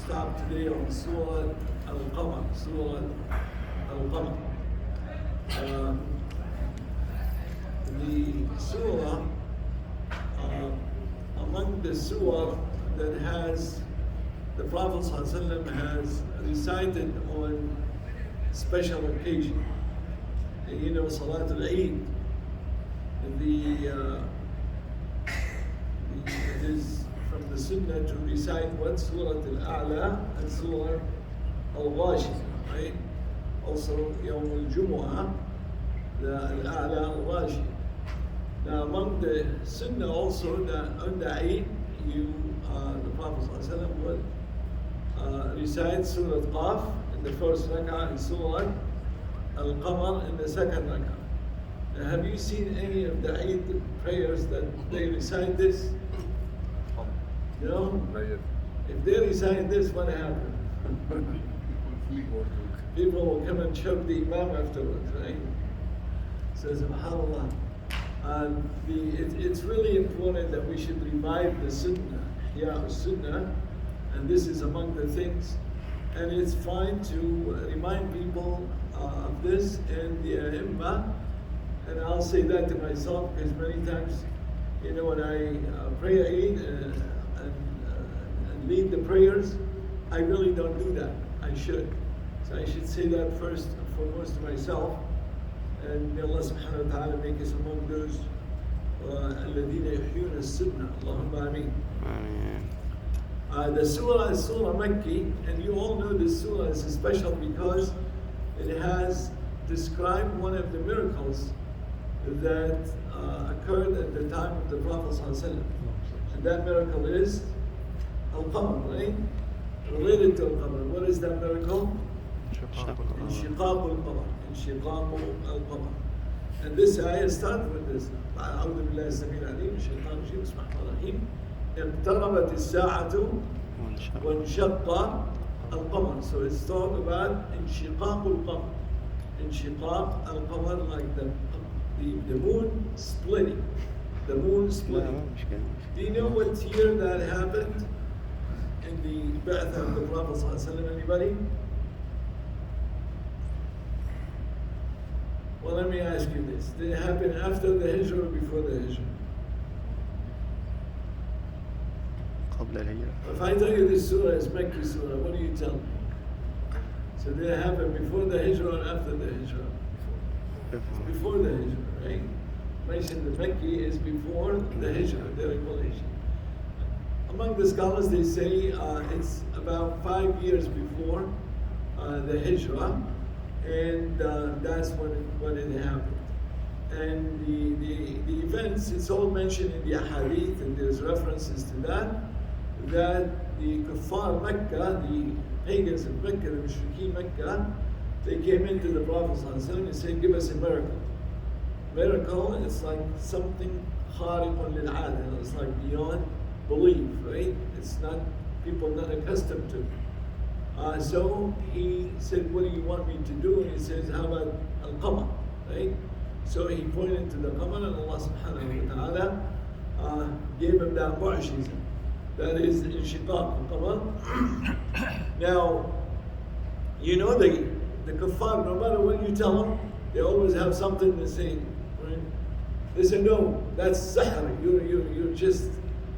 stop today on Surat Al-Qamar. Surat Al-Qamar. The surah, among the surah that has the Prophet ﷺ has recited on special occasion. You know, Salat Al-Eid, it is from the Sunnah to recite what? Surat Al-A'la and Surat Al-Ghashiyah, right? Also, Yawm Al-Jumu'ah, the Al-A'la Al-Ghashiyah. Now, among the Sunnah also, that on the Eid, the Prophet ﷺ would recite Surah Qaf in the first rak'ah and Surah Al-Qamar in the second rak'ah. Now, have you seen any of the Eid prayers that they recite this? No? If they recite this, what happens? People will come and choke the Imam afterwards, right? So, subhanAllah. It's really important that we should revive the Sunnah, Sunnah, and this is among the things. And it's fine to remind people of this and the Imam. And I'll say that to myself because many times, you know, when I pray Eid and lead the prayers, I really don't do that. I should. So I should say that first and foremost to myself. And may Allah subhanahu wa ta'ala make us among those الَّذِينَ يُحْيُونَ السُّنَّةِ Allahumma ameen. The surah is Surah Makki, and you all know this surah is special because it has described one of the miracles that occurred at the time of the Prophet ﷺ. And that miracle is Al-Qamar, right? Related to Al-Qamar. What is that miracle? Inshiqaq Al-Qamar. Inshiqaq Al-Qamar. And this ayah starts with this. أعوذ بالله السميع العليم من الشيطان الرجيم بسم الله الرحمن الرحيم اقتربت الساعة وانشق القمر. So it's talking about انشقاق القمر. انشقاق القمر, like the moon splitting. The moon splitting. Do you know what year that happened in the Ba'ath of the Prophet ﷺ? Anybody? Well, let me ask you this. Did it happen after the Hijrah or before the Hijrah? If I tell you this surah is Makki surah, what do you tell me? So did it happen before the Hijrah or after the Hijrah? Before the Hijrah, right? Mentioned the Makki is before the Hijrah, the revelation. Among the scholars, they say it's about 5 years before the Hijrah, and that's when it happened. And the events, it's all mentioned in the Hadith, and there's references to that the Kuffar Mecca, the pagans of Mecca, the Mushrikeen Mecca, they came into the Prophet ﷺ and said, give us a miracle. Miracle is like something khariqun lil-'ada, it's like beyond belief, right? It's not, people not accustomed to. So he said, what do you want me to do? And he says, how about Al-Qamar, right? So he pointed to the Qamar, and Allah subhanahu wa ta'ala gave him that mu'jiza. That is Inshiqaq Al-Qamar. Now, you know the kuffar, no matter what you tell them, they always have something to say, right? They say, no, that's sihr, you're just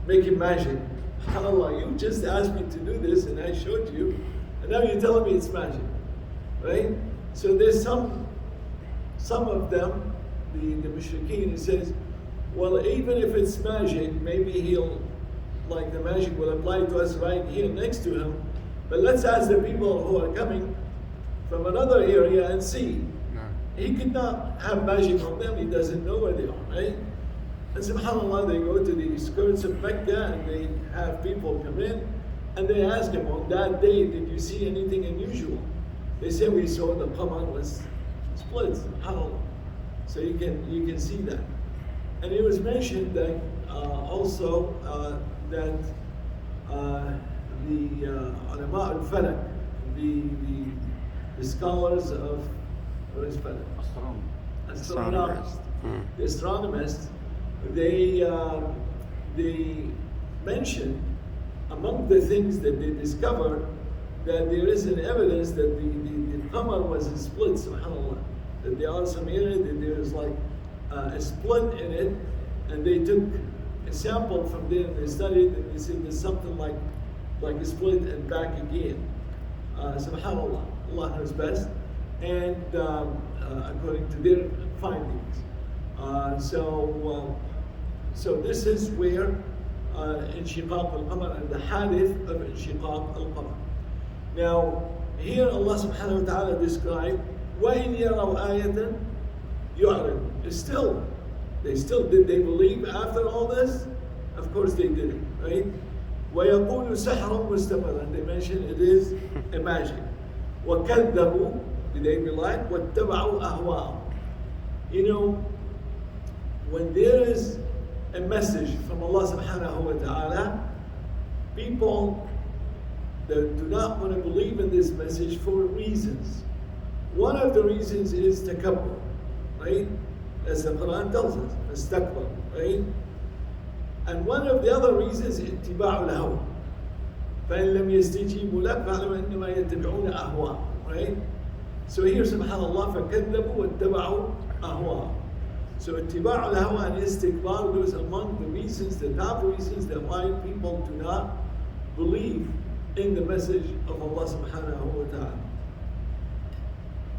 making magic. SubhanAllah, you just asked me to do this and I showed you, and now you're telling me it's magic, right? So there's some of them, the mushrikeen, he says, well, even if it's magic, maybe like the magic will apply to us right here next to him, but let's ask the people who are coming from another area and see. No. He could not have magic on them, he doesn't know where they are, right? And subhanAllah, they go to the skirts of Mecca and they have people come in and they ask him, on that day, did you see anything unusual? They say, we saw the Qamar was split, subhanAllah. So you can see that. And it was mentioned that also that the ulama al-falak, the scholars of, what is falak? Astronomers. The astronomers, they mention among the things that they discovered, that there is an evidence that the Qamar was a split, subhanAllah. That there are some areas that there is like a split in it, and they took a sample from there and they studied and they said there's something like a split and back again. Subhanallah, Allah knows best, and according to their findings. So this is where Inshiqaq al-Qamar and the hadith of Inshiqaq al-Qamar. Now, here Allah subhanahu wa ta'ala described, وَإِنْ يَرَوْا آيَةً يُعْرِضُ. Did they believe after all this? Of course they didn't, right? وَيَقُولُ سَحْرٌ مُسْتَمِرٌ, and they mention it is a magic. وَكَذَّبُوا, did they rely? وَاتَّبَعُوا أَهْوَاءَهُم. You know, when there is a message from Allah subhanahu wa ta'ala, people that do not want to believe in this message for reasons. One of the reasons is takabbur, right? As the Quran tells us, istakbar, right? And one of the other reasons is ittiba'u al-hawa. فَإِن لَمْ يَسْتَجِيبُوا لَكَ فَاعْلَمْ أَنَّمَا يَتَّبِعُونَ أَهْوَاءَهُم, right? So here, subhanallah, فَكَذَّبُوا وَاتَّبَعُوا أَهْوَاءَهُم. So ittiba'u al-hawa and istikbar, those are among the reasons, the top reasons that why people do not believe in the message of Allah subhanahu wa ta'ala.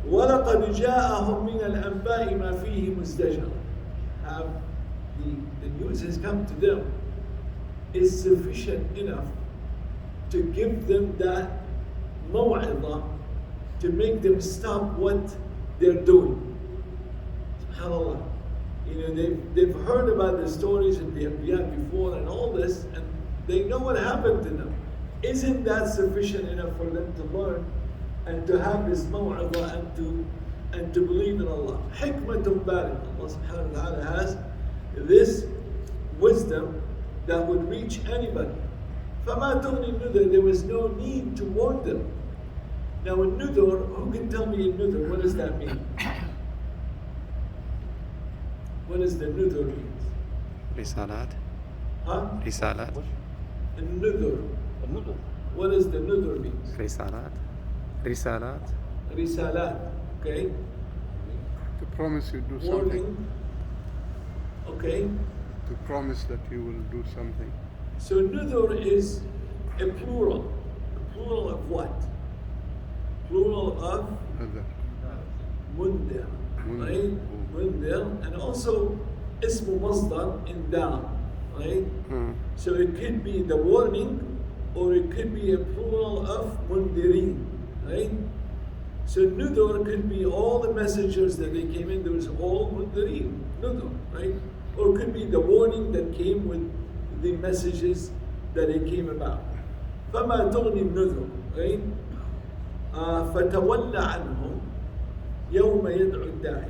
وَلَقَدْ جَاءَهُم مِّنَ الْأَنْبَاءِ مَا فِيهِ مُزْدَجَرٌ. The news has come to them is sufficient enough to give them that maw'idah, to make them stop what they're doing. SubhanAllah. You know, they've heard about the stories of the Anbiya before and all this, and they know what happened to them. Isn't that sufficient enough for them to learn and to have this maw'idah and to believe in Allah? Hikmatun baligh. Allah subhanahu wa ta'ala has this wisdom that would reach anybody. فَمَا تُغْنِي النُّذُرُ, there was no need to warn them. Now in nudhur, who can tell me in nudhur, what does that mean? What does the nudhur mean? Risalat. Huh? Risalat. Nudhur. What does the nudhur mean? Risalat. Risalat. Risalat. Okay. To promise you do something. Warning. Okay. To promise that you will do something. So nudhur is a plural. A plural of what? Plural of Other. mundir. Right? Mundir. And also ismu masdar in dal. Right? So it could be the warning, or it could be a plural of mundirin. Right? So nudhur could be all the messengers that they came in, there was all mundirin, nudhur, right? Or it could be the warning that came with the messages that it came about. فَمَا تُغْنِي النُّذُرُ, right? فَتَوَلَّ عَنْهُمْ يَوْمَ يَدْعُ الدَّاعِ.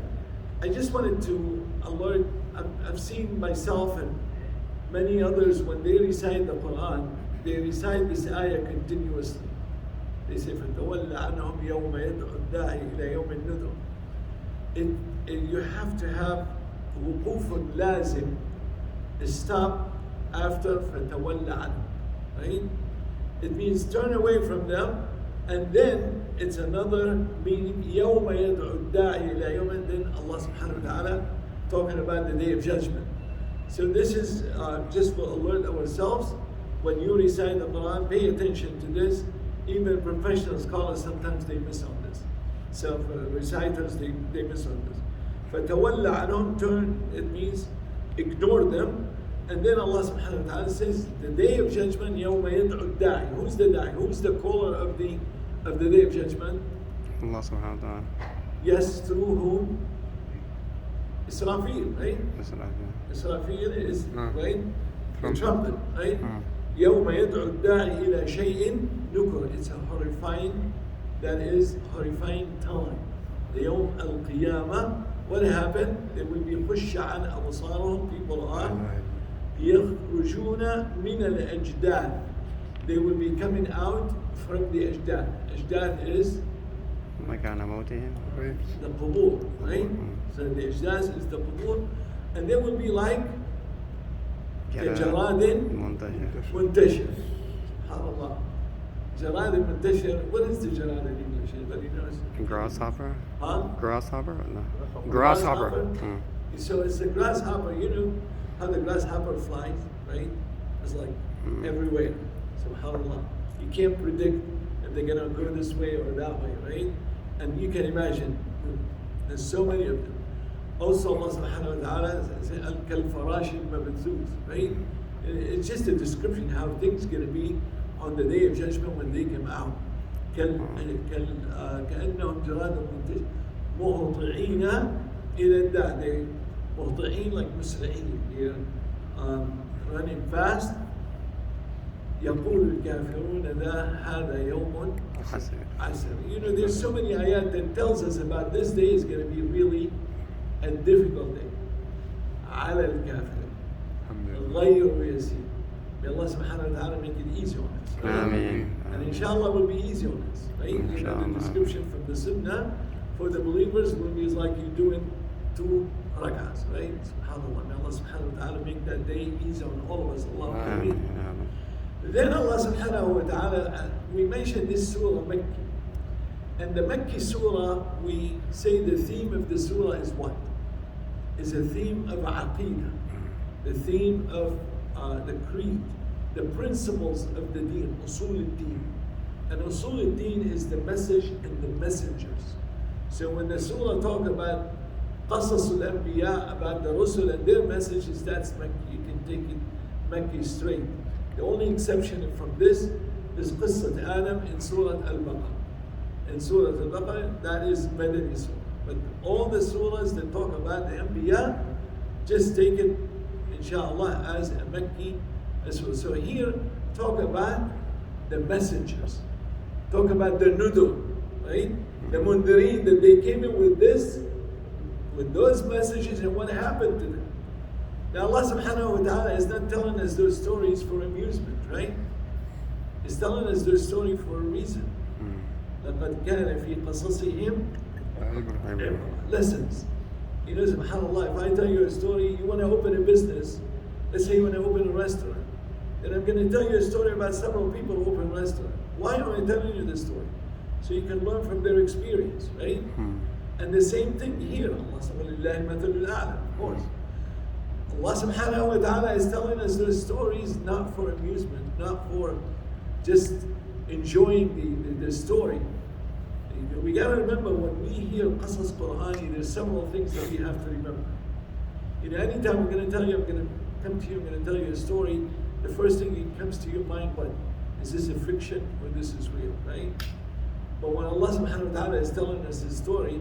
I just wanted to alert, I've seen myself and many others, when they recite the Quran, they recite this ayah continuously. They say, فَتَوَلَّ عَنْهُمْ يَوْمَ يَدْعُ الدَّاعِ إِلَى يَوْمِ النُّذُرِ. You have to have وقوف لازم, stop after فَتَوَلَّ عَنْهُمْ, right? It means turn away from them, and then it's another meaning, يَوْمَ يَدْعُ الدَّاعِ إِلَى يَوْمِ, and then Allah subhanahu wa ta'ala talking about the Day of Judgment. So this is just to alert ourselves, when you recite the Quran, pay attention to this. Even professional scholars, sometimes they miss on this. So reciters, they miss on this. فَتَوَلَّ عَنْهُمْ, turn, it means ignore them. And then Allah subhanahu wa ta'ala says, the Day of Judgment, يَوْمَ يَدْعُ الدَّاعِ. Who's the da'i? Who's the caller of the Day of Judgment? Allah subhanahu wa ta'ala. Yes, through whom? Israfil, right? Risalat. Israfil is, right? The Trumpet. trumpet, right? يَوْمَ يَدْعُ الدَّاعِ إِلَى شَيْءٍ نُكْرٍ. It's a horrifying, that is horrifying time. The Yawm al-Qiyamah, what happened? They will be خُشَّ عَنْ أَبْصَارُهُم, people are يَخْرُجُونَ مِنَ الْأَجْدَاثِ. They will be coming out from the أجداث. أجداث is مكان موتهم. the qubur, right? So the أجداث is the qubur, and they will be like كجراد منتشر. منتشر. subhanallah. Jarad al-Muntashir, what is the Jarad in English? Anybody knows? Grasshopper? Huh? Grasshopper? No. Grasshopper. Mm. So it's a grasshopper. You know how the grasshopper flies, right? It's like everywhere. Subhanallah. You can't predict if they're going to go this way or that way, right? And you can imagine, there's so many of them. Also, Allah subhanahu wa ta'ala says, Al-Kalfarash al-Mabthooth, right? It's just a description how things going to be on the day of judgment when they come out. كأنهم جراد منتشر مهطعين إلى الداع. مهطعين like مسرعين. They're running fast. يقول الكافرون هذا يوم عسر. You know, there's so many ayat that tells us about this day is going to be really a difficult day. على الكافر غير يسير. May Allah subhanahu wa ta'ala make it easy on us. Right? Ameen. And inshallah will be easy on us. Right? You know, the description from the sunnah for the believers will be like you doing 2 rak'ahs. Right? Subhanallah. May Allah subhanahu wa ta'ala make that day easy on all of us. Allahumma ameen. Then Allah subhanahu wa ta'ala, we mentioned this surah Makki. And the Makki surah, we say the theme of the surah is what? Is a theme of aqeedah. The theme of the creed, the principles of the deen, usul al-deen. And usul al-deen is the message and the messengers. So when the surah talk about qasas al-anbiya, about the rusul and their messages, that's Makki. You can take it Makki straight. The only exception from this is Qissat Adam in Surat Al-Qamar. In Surat Al-Qamar, that is Madani surah. But all the surahs that talk about the Anbiya, just take it, inshallah, as a Makki surah. So here, talk about the messengers. Talk about the Nudur, right? The Mundirin, that they came in with this, with those messages and what happened to them. Now Allah subhanahu wa ta'ala is not telling us those stories for amusement, right? He's telling us those stories for a reason. لَقَدْ كَانَ فِي قَصَصِهِمْ lessons. You know, subhanAllah, if I tell you a story, you want to open a business, let's say you want to open a restaurant, and I'm going to tell you a story about several people who open a restaurant. Why am I telling you this story? So you can learn from their experience, right? And the same thing here, Allah subhanahu wa ta'ala, of course. Allah subhanahu wa ta'ala is telling us those stories not for amusement, not for just enjoying the story. We got to remember when we hear Qasas Qur'ani, there's several things that we have to remember. You know, anytime we're going to tell you, I'm going to come to you, I'm going to tell you a story, the first thing that comes to your mind, what? Is this a fiction or this is real, right? But when Allah subhanahu wa ta'ala is telling us this story,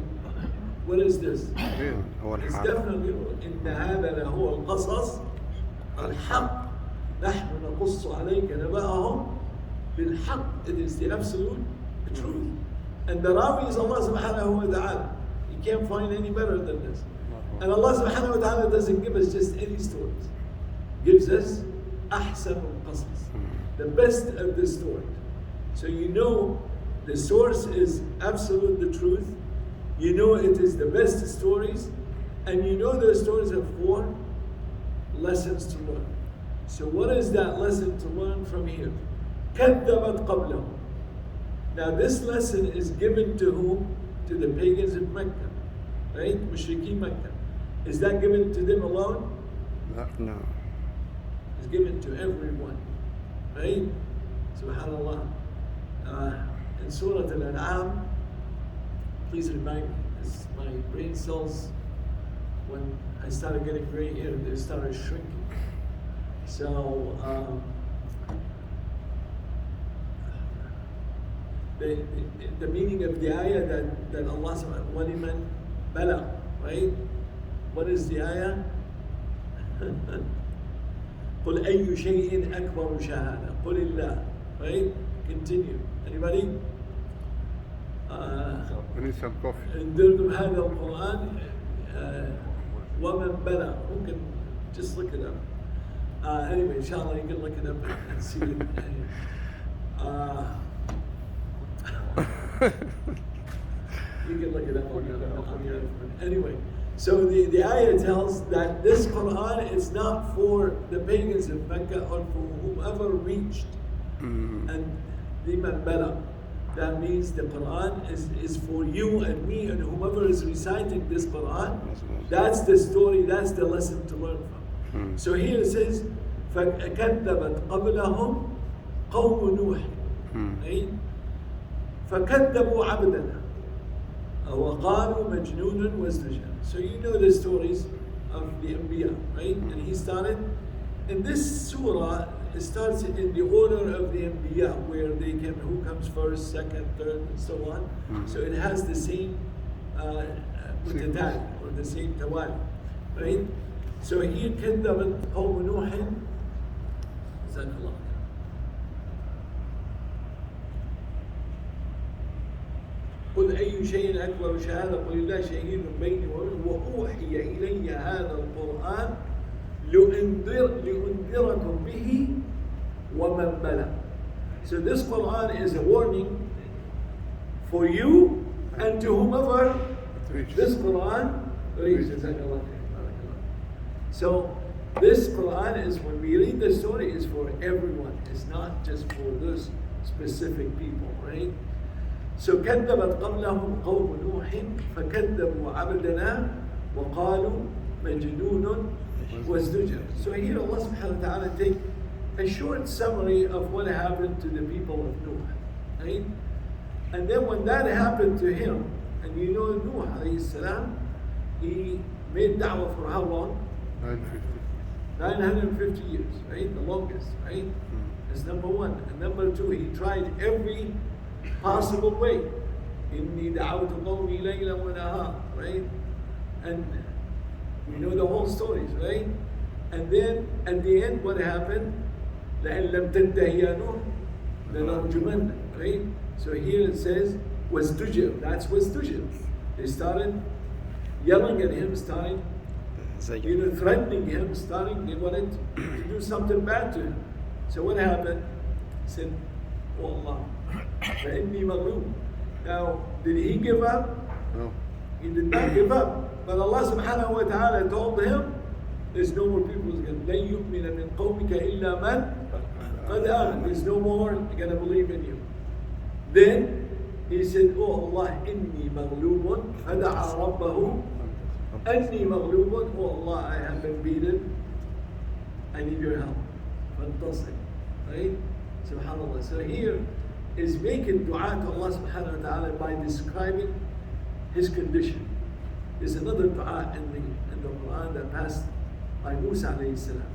what is this? It's definitely إن هذا لهو القصص الحق نحن نقص عليك نبأهم بالحق. It is the absolute truth. And the Rawi is Allah subhanahu wa ta'ala. You can't find any better than this. And Allah subhanahu wa ta'ala doesn't give us just any stories. He gives us أحسن القصص, the best of the stories. So you know the source is absolute the truth. You know it is the best stories, and you know those stories have 4 lessons to learn. So what is that lesson to learn from here? كذبت قبلهم. Now this lesson is given to whom? To the pagans of Mecca, right? Mushrikeen Mecca. Is that given to them alone? No. It's given to everyone, right? Subhanallah. In Surat Al-An'am, please remind me, because my brain cells, when I started getting gray hair, they started shrinking. So, the meaning of the ayah that Allah subhanahu wa ta'ala, وَلِمَنْ بَلَغْ, right? What is the ayah? قُلْ أَيُّ شَيْءٍ أَكْبَرُ شَهَادَةً قُلِ اللَّهُ, right? Continue. Anybody? عندكم هذا القرآن ومن بلغ. ممكن just look it up. Anyway, inshallah you can look it up and see it. You can look it up on the internet. Anyway, so the ayah tells that this Quran is not for the pagans of Mecca or for whomever reached and liman bala. That means the Quran is for you and me and whomever is reciting this Quran. That's the story, that's the lesson to learn from. So here it says, فَكَذَّبَتْ قَبْلَهُمْ قَوْمُ نُوحٍ. Right? فَكَذَّبُوا عَبْدَنَا وَقَالُوا مَجْنُونٌ وَازْدُجِرٌ. So you know the stories of the Anbiya, right? And he started, in this surah, it starts in the order of the Anbiya, where they can, who comes first, second, third, and so on. So it has the same mutatab, or the same tawali, right? So here, كذبت قوم نوح. جزاك الله. قل أي شيء أكبر شهادة قل الله شهيد بيني وأوحي إلي هذا القرآن لأنذركم به ومن بلغ. So this Quran is a warning for you and to whomever this Quran reaches. So this Quran is, when we read the story, is for everyone. It's not just for those specific people, right? So كذبت قبلهم قوم نوح فكذبوا عبدنا وقالوا مجنون وازدجر. So here Allah subhanahu wa ta'ala take a short summary of what happened to the people of Noah, right? And then when that happened to him, and you know Noah alayhi salam, he made da'wah for how long? 950 years, right? The longest, right? That's number one. And number two, he tried every possible way. إِنِّي دَعَوْتُ قَوْمِي لَيْلًا وَنَهَارًا, right? And we know the whole stories, right? And then at the end, what happened? لَإِن لَمْ تَنْتَهِ يَا نُوحُ لَنَرْجُمَنَّكَ, right? So here it says, وَازْدُجِرْ. That's وَازْدُجِرْ. They started yelling at him, starting threatening him, they wanted to do something bad to him. So what happened? He said, oh Allah, فَإِنِّي مَغْلُوبٌ. Now, did he give up? No. He did not give up. But Allah subhanahu wa ta'ala told him, there's no more people who's going to, لَن يُؤْمِنَ مِنْ قَوْمِكَ إِلَّا مَنْ قَدْ آمَنَ. There's no more going to believe in you. Then he said, oh Allah, إِنِّي مَغْلُوبٌ فَدَعَى رَبَّهُ أَنِّي مَغْلُوبٌ. Oh Allah, I have been beaten. I need your help. Fantastic. Right? SubhanAllah. So here is making dua to Allah subhanahu wa ta'ala by describing his condition. There's another dua in the Quran that passed by Musa alayhi salam.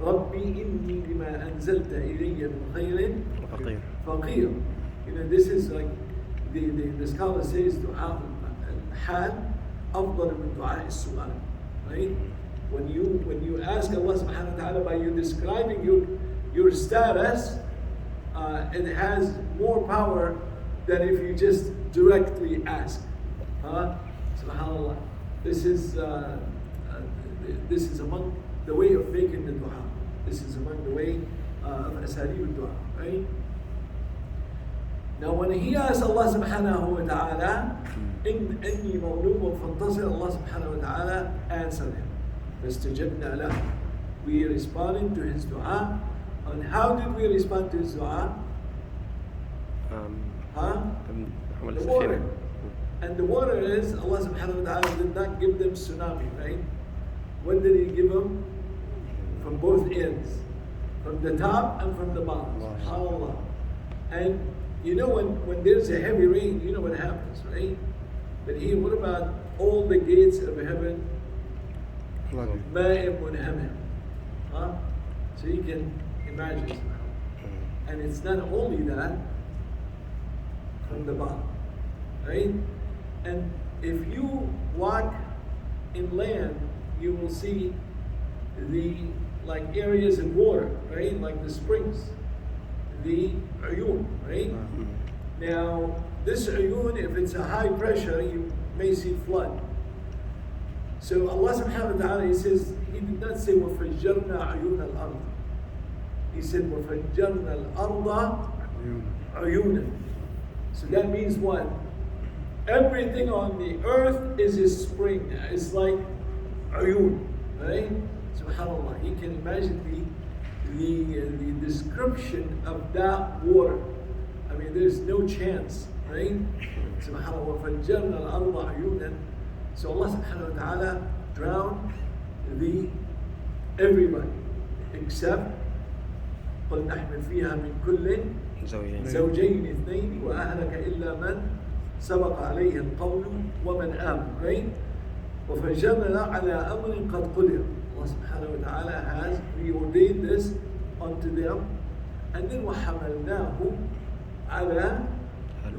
رَبِّي إِنِّي لِمَا أَنزَلْتَ إِلَيَّ مِنْ خَيْرٍ فَقِيرٌ. You know, this is like, the scholar says dua al-hal أفضل من دعاء السؤال, right? When you ask Allah subhanahu wa ta'ala by you describing your status, it has more power than if you just directly ask. SubhanAllah. This is among the way of making the dua. This is among the way of asalib dua, right? Now when he asked Allah subhanahu wa ta'ala, إِنِّي مَغْلُوبٌ فَانْتَصِرْ, Allah subhanahu wa ta'ala answered him. فَاسْتَجَبْنَا لَهُ. We responded to his dua. And how did we respond to his dua? The water. And the water is, Allah subhanahu wa ta'ala did not give them tsunami, right? What did he give them? From both ends. From the top and from the bottom. SubhanAllah. And you know when there's a heavy rain, you know what happens, right? But here, what about all the gates of heaven? مَاءٍ مُنْهَمِرٍ. So you can imagine. And it's not only that, from the bottom, right? And if you walk in land, you will see the like areas of water, right? Like the springs, the ayun, right? Now, this ayun, if it's a high pressure, you may see flood. So Allah subhanahu wa ta'ala, He says, He did not say وَفَجَّرْنَا عَيُونَ الْأَرْضِ. He said وَفَجَّرْنَا الْأَرْضَ عُيُونًا. So that means what? Everything on the earth is a spring. It's like ayun, right? SubhanAllah. You can imagine the description of that water. I mean, there's no chance, right? Subhanallah, وَفَجَّرْنَا الْأَرْضَ عُيُونًا. So Allah subhanahu wa ta'ala drowned everybody except قل نحمل فيها من كل زوجين اثنين وأهلك إلا من سبق عليه القول ومن آمن, right? وفجرنا على أمر قد قدر. Allah subhanahu wa ta'ala has preordained this unto them, and then وحملناه على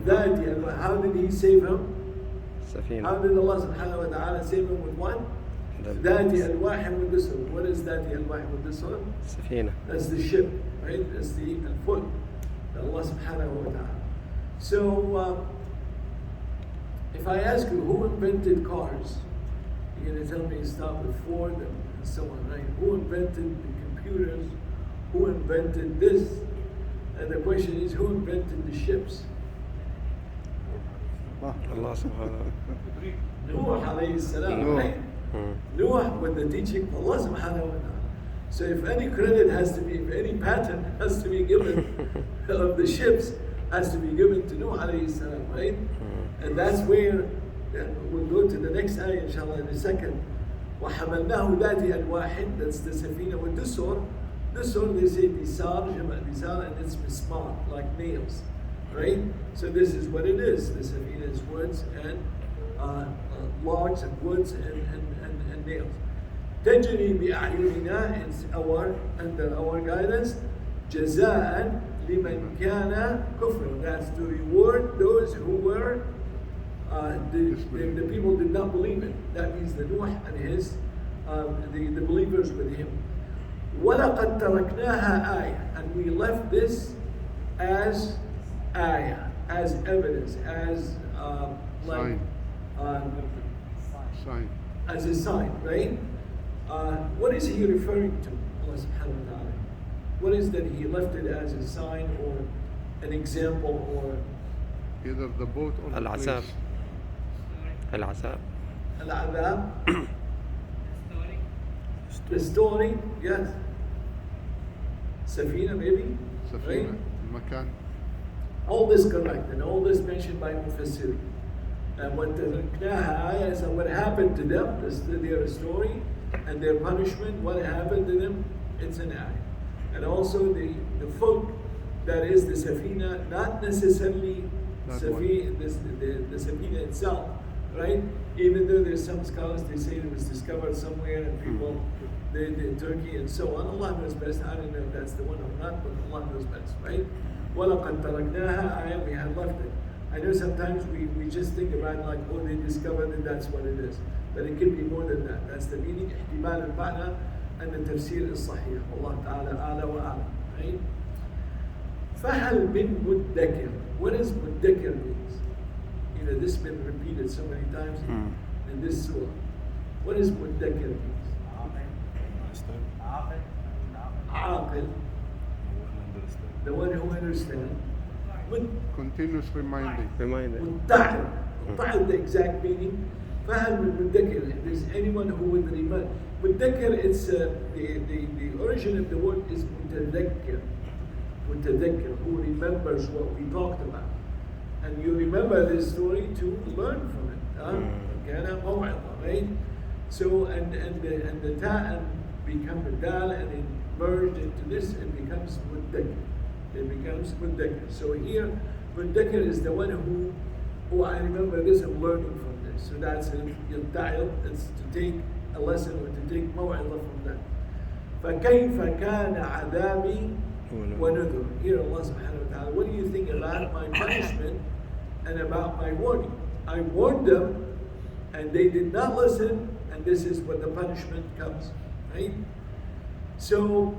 ذات. How did he save him? سفينة. How did Allah subhanahu wa ta'ala save him with what? ذات ألواح ودسر. What is ذات ألواح ودسر? سفينة. That's the ship, right? That's the foot. Allah subhanahu wa ta'ala. So, if I ask you who invented cars, you're going to tell me start with Ford and so on, right? Who invented the computers? Who invented this? And the question is, who invented the ships? Allah subhanahu wa ta'ala. Noah alayhi salam, right? Noah with the teaching of Allah subhanahu wa ta'ala. So if any credit has to be, if any patent has to be given of the ships, has to be given to Noah alayhi salam, right? And that's where, we'll go to the next ayah inshallah in a second. وَحَمَلْنَاهُ ذَاتِ الْوَاحِدِ. That's the safina with the sword. The sword, they say disar, disar, and it's mismar, like nails, right? So this is what it is. The safina is woods and logs and woods and nails. تجري بأعيننا, it's under our guidance. جزاء لمن كان كفر. That's to reward those who were the people did not believe it. That means the Noah and his the believers with him. وَلَقَدْ تَرَكْنَاهَا آيَةً. And we left this as ayah, as evidence, as like sign. As a sign, right? What is he referring to? Allah subhanahu wa ta'ala. What is that he left it as a sign or an example or Either the boat or the العذاب. place. العذاب. Al-Adab? The story, yes. Safina, maybe? Safina, Right? Makan. All this correct, and all this mentioned by Mufassir. And what is what happened to them, their story, and their punishment, what happened to them, it's an ayah. And also the folk that is the Safina, not necessarily That the Safina itself, right? Even though there's some scholars, they say it was discovered somewhere and people, in Turkey and so on. Allah knows best. I don't know if that's the one or not, but Allah knows best, right? وَلَقَدْ تَرَكْنَاهَا, we had left it. I know sometimes we just think about like, oh, they discovered it, that's what it is. But it could be more than that. That's the meaning, احتمال المعنى, and the tafsir is صحيح. Allah Ta'ala a'la wa a'lam, right? فَهَلْ مِن مُدَّكِرٍ. What does muddakir means? You know, this has been repeated so many times in this surah. What does muddakir means? Aqil. The one who understands. Continuous reminding. Reminder. Mutta'id. Mutta'id, the exact meaning. فهل من مدكر. If there's anyone who would remind. Muddakir, it's the origin of the word is mutadhakkir. Mutadhakkir, who remembers what we talked about. And you remember this story to learn from it. كان موعظة, right? So and the ta become the dal and it merged into this, it becomes muddakir. It becomes muddakir. So here, muddakir is the one who I remember this, I'm learning from this. So that's it. It's to take a lesson or to take موعظة from that. فكيف كان عذابي ونذر. Here Allah subhanahu wa ta'ala, what do you think about my punishment and about my warning? I warned them and they did not listen, and this is what the punishment comes, right? So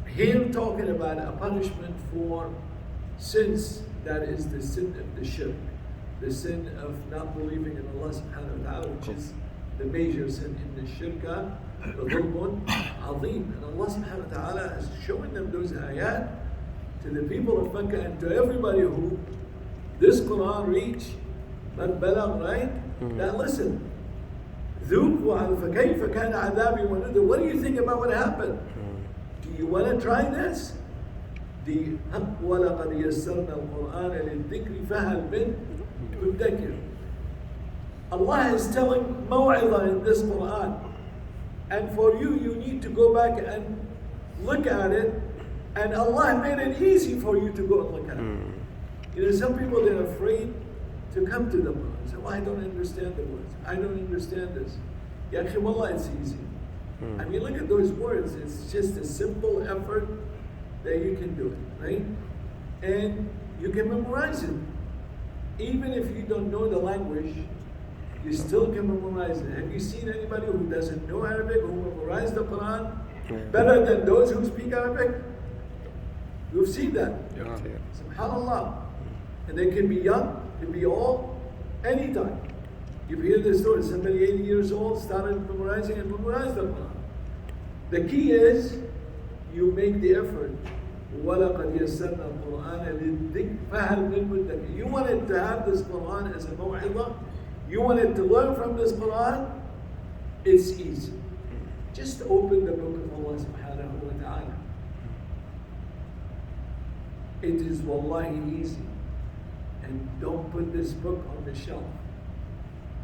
here talking about a punishment for sins, that is the sin of the shirk, the sin of not believing in Allah subhanahu wa ta'ala, which is the major sin in the shirka, the dhulmun azim. And Allah subhanahu wa ta'ala is showing them those ayat to the people of Mecca and to everybody who this Quran reached, man balagh, right? Now listen. ذُوقُوا فَكَيْفَ كَانَ عَذَابِي وَنُذُرِ. What do you think about what happened? Do you want to try this? وَلَقَدْ يَسَّرْنَا الْقُرْآنَ لِلذِّكْرِ فَهَلْ مِن مُدَّكِرٍ. Allah is telling maw'idah in this Quran. And for you, you need to go back and look at it. And Allah made it easy for you to go and look at it. You know, some people, they're afraid to come to the Quran. Say, well, I don't understand the words. I don't understand this. Ya akhi, wallah, it's easy. I mean, look at those words. It's just a simple effort that you can do it, right? And you can memorize it. Even if you don't know the language, you still can memorize it. Have you seen anybody who doesn't know Arabic, who memorized the Quran better than those who speak Arabic? You've seen that. Yeah. SubhanAllah. And they can be young, can be old, anytime. You hear this story, somebody 80 years old started memorizing and memorized the Quran. The key is, you make the effort. وَلَقَدْ يَسَّرْنَا الْقُرْآنَ لِلذِّكْرِ فَهَلْ مِن مُدَّكِرٍ. You wanted to have this Quran as a maw'idah, you wanted to learn from this Quran, it's easy. Just open the book of Allah subhanahu wa ta'ala. It is wallahi easy. And don't put this book on the shelf.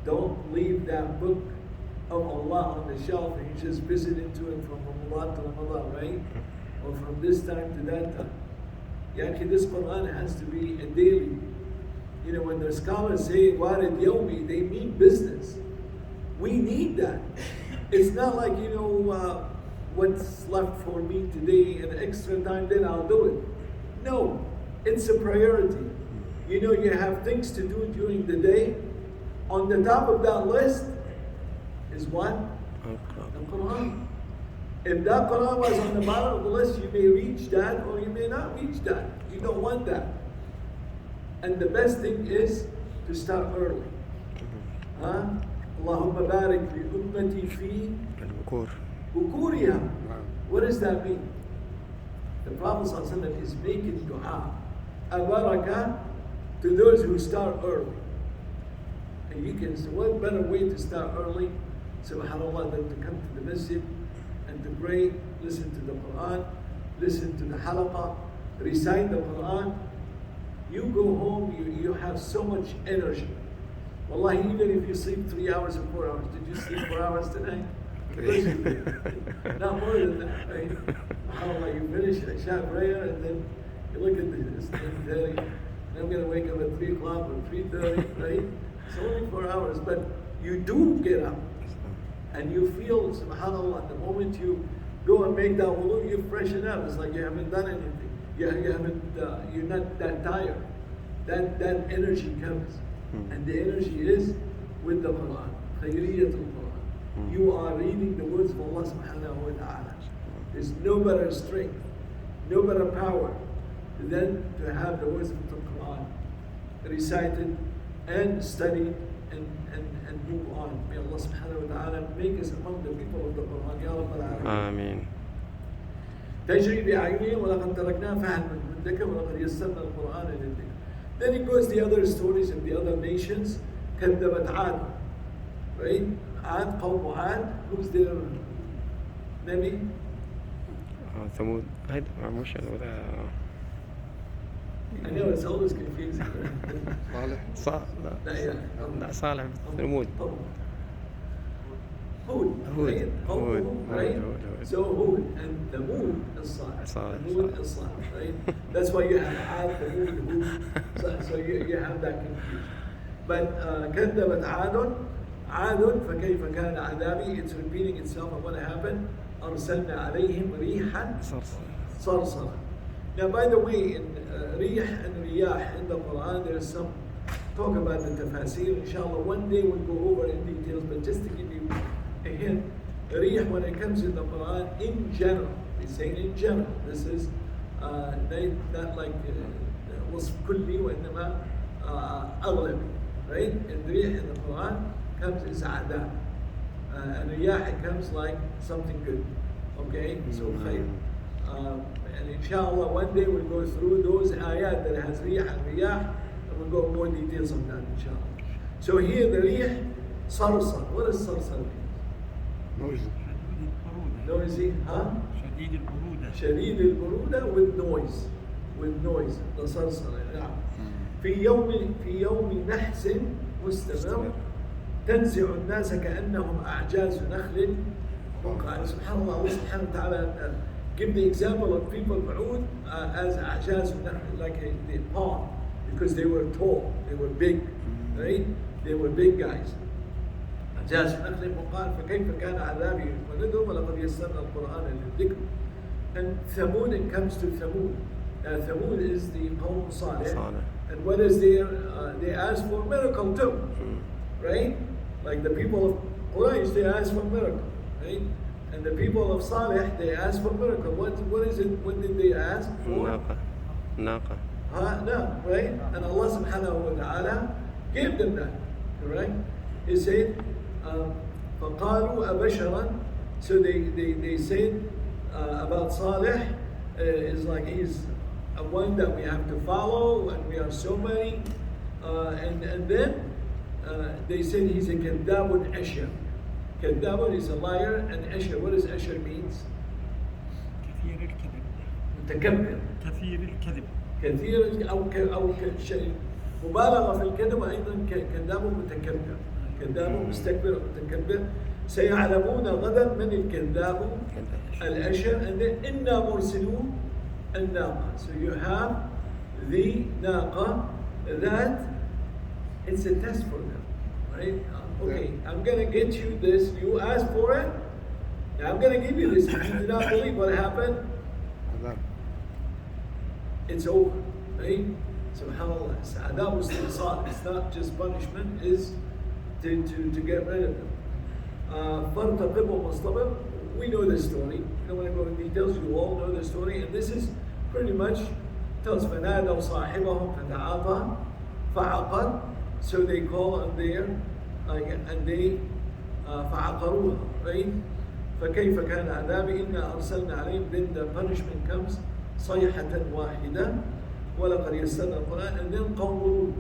Don't leave that book of Allah on the shelf and you just visit into it from Ramadan to Ramadan, right? Or from this time to that time. Yaki, this Quran has to be a daily. You know, when the scholars say Warid Yawmi, they mean business. We need that. It's not like, you know, what's left for me today and extra time, then I'll do it. No, it's a priority. You know, you have things to do during the day. On the top of that list is what? The Quran. If that Quran was on the bottom of the list, you may reach that or you may not reach that. You don't want that. And the best thing is to start early. Allahumma barik li ummati fi bukuriha. What does that mean? The Prophet ﷺ is making dua, a barakah, to those who start early. And you can say, what better way to start early, subhanAllah, than to come to the masjid and to pray, listen to the Quran, listen to the halaqah, recite the Quran. You go home, you have so much energy. Wallahi, even if you sleep 3 hours or 4 hours, did you sleep 4 hours tonight? Not more than that, right? SubhanAllah, you finish Isha prayer and then you look at this, 10:30, and I'm going to wake up at 3 o'clock or 3:30, right? It's only 4 hours, but you do get up and you feel, subhanAllah, the moment you go and make that wudu, you freshen up. It's like you haven't done anything. You're not that tired. That energy comes. And the energy is with the Quran. Khayriyatul Quran. You are reading the words of Allah subhanahu wa ta'ala. There's no better strength, no better power than to have the words of the Quran recited and studied and move on. May Allah subhanahu wa ta'ala make us among the people of the Quran. Ya Rabbal Alameen. Ameen. تجري بأعيننا ولقد تركناه فهل من مدكر ولقد يسرنا القرآن للذكر. Then it goes the other stories of the other nations. كذبت عاد, right? عاد, قوم عاد. Who's their Nabi? ثمود. هيدا مش هذا. I know it's always confusing. صالح. لا صالح ثمود. Hud, right? So Hud and the moon is Salih. The moon is Salih, right? That's why you have Ad, the moon, Hud. So you have that confusion. But كذبت عاد فكيف كان عذابي. It's repeating itself of what happened. أرسلنا عليهم ريحا صرصرا. Now, by the way, in rih and riyah in the Quran, there's some talk about the tafasir. Inshallah, one day we'll go over in details, but just to give you a hint, rih, when it comes in the Quran, in general, we're saying in general, this is not like was kulli wa innama aghlabi, right? And rih in the Quran comes as adab. And riyah, it comes like something good. Okay? So khayr. And inshallah, one day we'll go through those ayat that has riyah and riyah, and we'll go more details on that, inshallah. So here, the riyah, sarsar. What does sarsar mean? noisy, huh? شديد البرودة. شديد البرودة with noise تصرصر. نعم. في يوم نحس مستمر تنزع الناس كأنهم أعجاز نخل منقعر. سبحان الله, Allah subhanahu wa ta'ala give the example of people بعود as أعجاز نخل, like the palm, because they were tall, they were big, right? They were big guys. أعجاز نخل منقعر فكيف كان عذابي ونذر ولقد يسرنا القرآن للذكر. And Thamud, it comes to Thamud. Thamud is the Qawm Salih. And what is their, they ask for miracle too, right? Like the people of Quraysh, they ask for miracle, right? And the people of Salih, they ask for miracle. What is it, what did they ask for? Naqa. No, right? And Allah subhanahu wa ta'ala gave them that, right? He said, فَقَالُوا أَبَشَرًا. So they said about Salih, is like he's a one that we have to follow, and we are so many. And then they said he's a kadabun ashar. Kadabun is a liar, and ashar, what does ashar means? كثير الكذب. متكبر. كثير الكذب. كثير أو شيء مبالغة في الكذب, أيضا كذاب متكبر. كذاب مستكبر أو متكبر. سيعلمون غدا من الكذاب الأشر. And then إنا مرسلون الناقة. So you have the naqa that it's a test for them, right? Okay, I'm gonna get you this. You asked for it. Now I'm gonna give you this. If you do not believe what happened, it's over, right? SubhanAllah. It's adab istisal. It's not just punishment, it's to get rid of them. فَارْتَقِبْ وَمَصْطَبِرْ. We know this story. I don't want to go into details. You all know the story. And this is pretty much tells فَنَادَوْا صَاحِبَهُمْ فَتَعَاطَى فَعَقَرْ. So they call on their, and they فَعَقَرُوهَا, right? فَكَيْفَ كَانَ عَذَابِي إِنَّا أَرْسَلْنَا عَلَيْهِمْ. Then the punishment comes صَيْحَةً وَاحِدًا وَلَقَدْ يَسَّرْنَا الْقُرْآنَ. And then قَوْمُ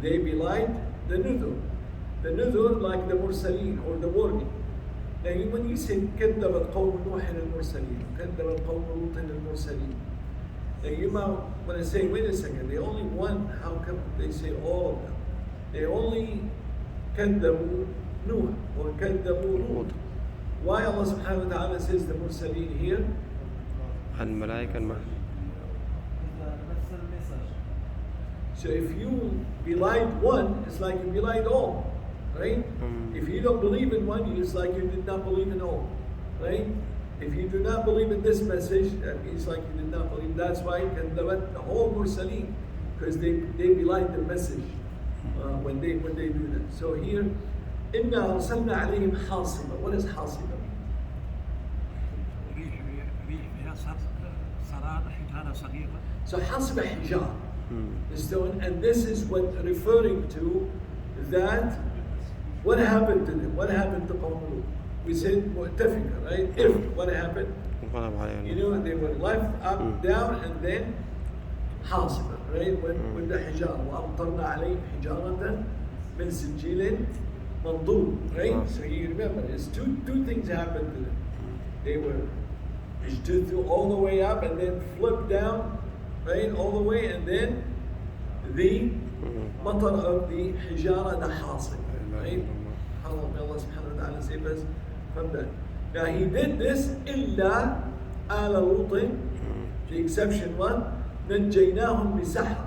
they belied the nudhur. The nudhur, like the mursaleen or the warning. Now when you say كذبت قوم نوح المرسلين, كذبت قوم لوط المرسلين. Now you might want to say, wait a second, they only one, how come they say all of them? They only كذبوا نوح or كذبوا لوط. Why Allah subhanahu wa ta'ala says the mursaleen here? الملائكة. So if you belied one, it's like you belied all, right? If you don't believe in one, it's like you did not believe in all, right? If you do not believe in this message, it's like you did not believe. That's why the whole Mursaleen, because they belied the message when they do that. So here, إِنَّا أَرْسَلْنَا عَلَيْهِمْ حَاصِبًا. What does حَاصِبًا mean? ريح فيها صرار حجارة صغيرة. So حَاصِبًا حِجَارة. The stone, and this is what referring to that. What happened to them? What happened to Qawm Lut? We said mu'tafika, right? If what happened? You know, they were left up, down, and then حاصبا, right? With the hijara. وَأَمْطَرْنَا عَلَيْهِمْ حِجَارَةً مِنْ سِجِّيلٍ مَنْضُودٍ, right? So you remember, it's two things happened to them. They were all the way up and then flipped down, right, all the way, and then the matar of the hijara, the hasib, right? May Allah subhanahu wa ta'ala save us from that. Now he did this illa ala lutin, the exception one, نجيناهم بسحر.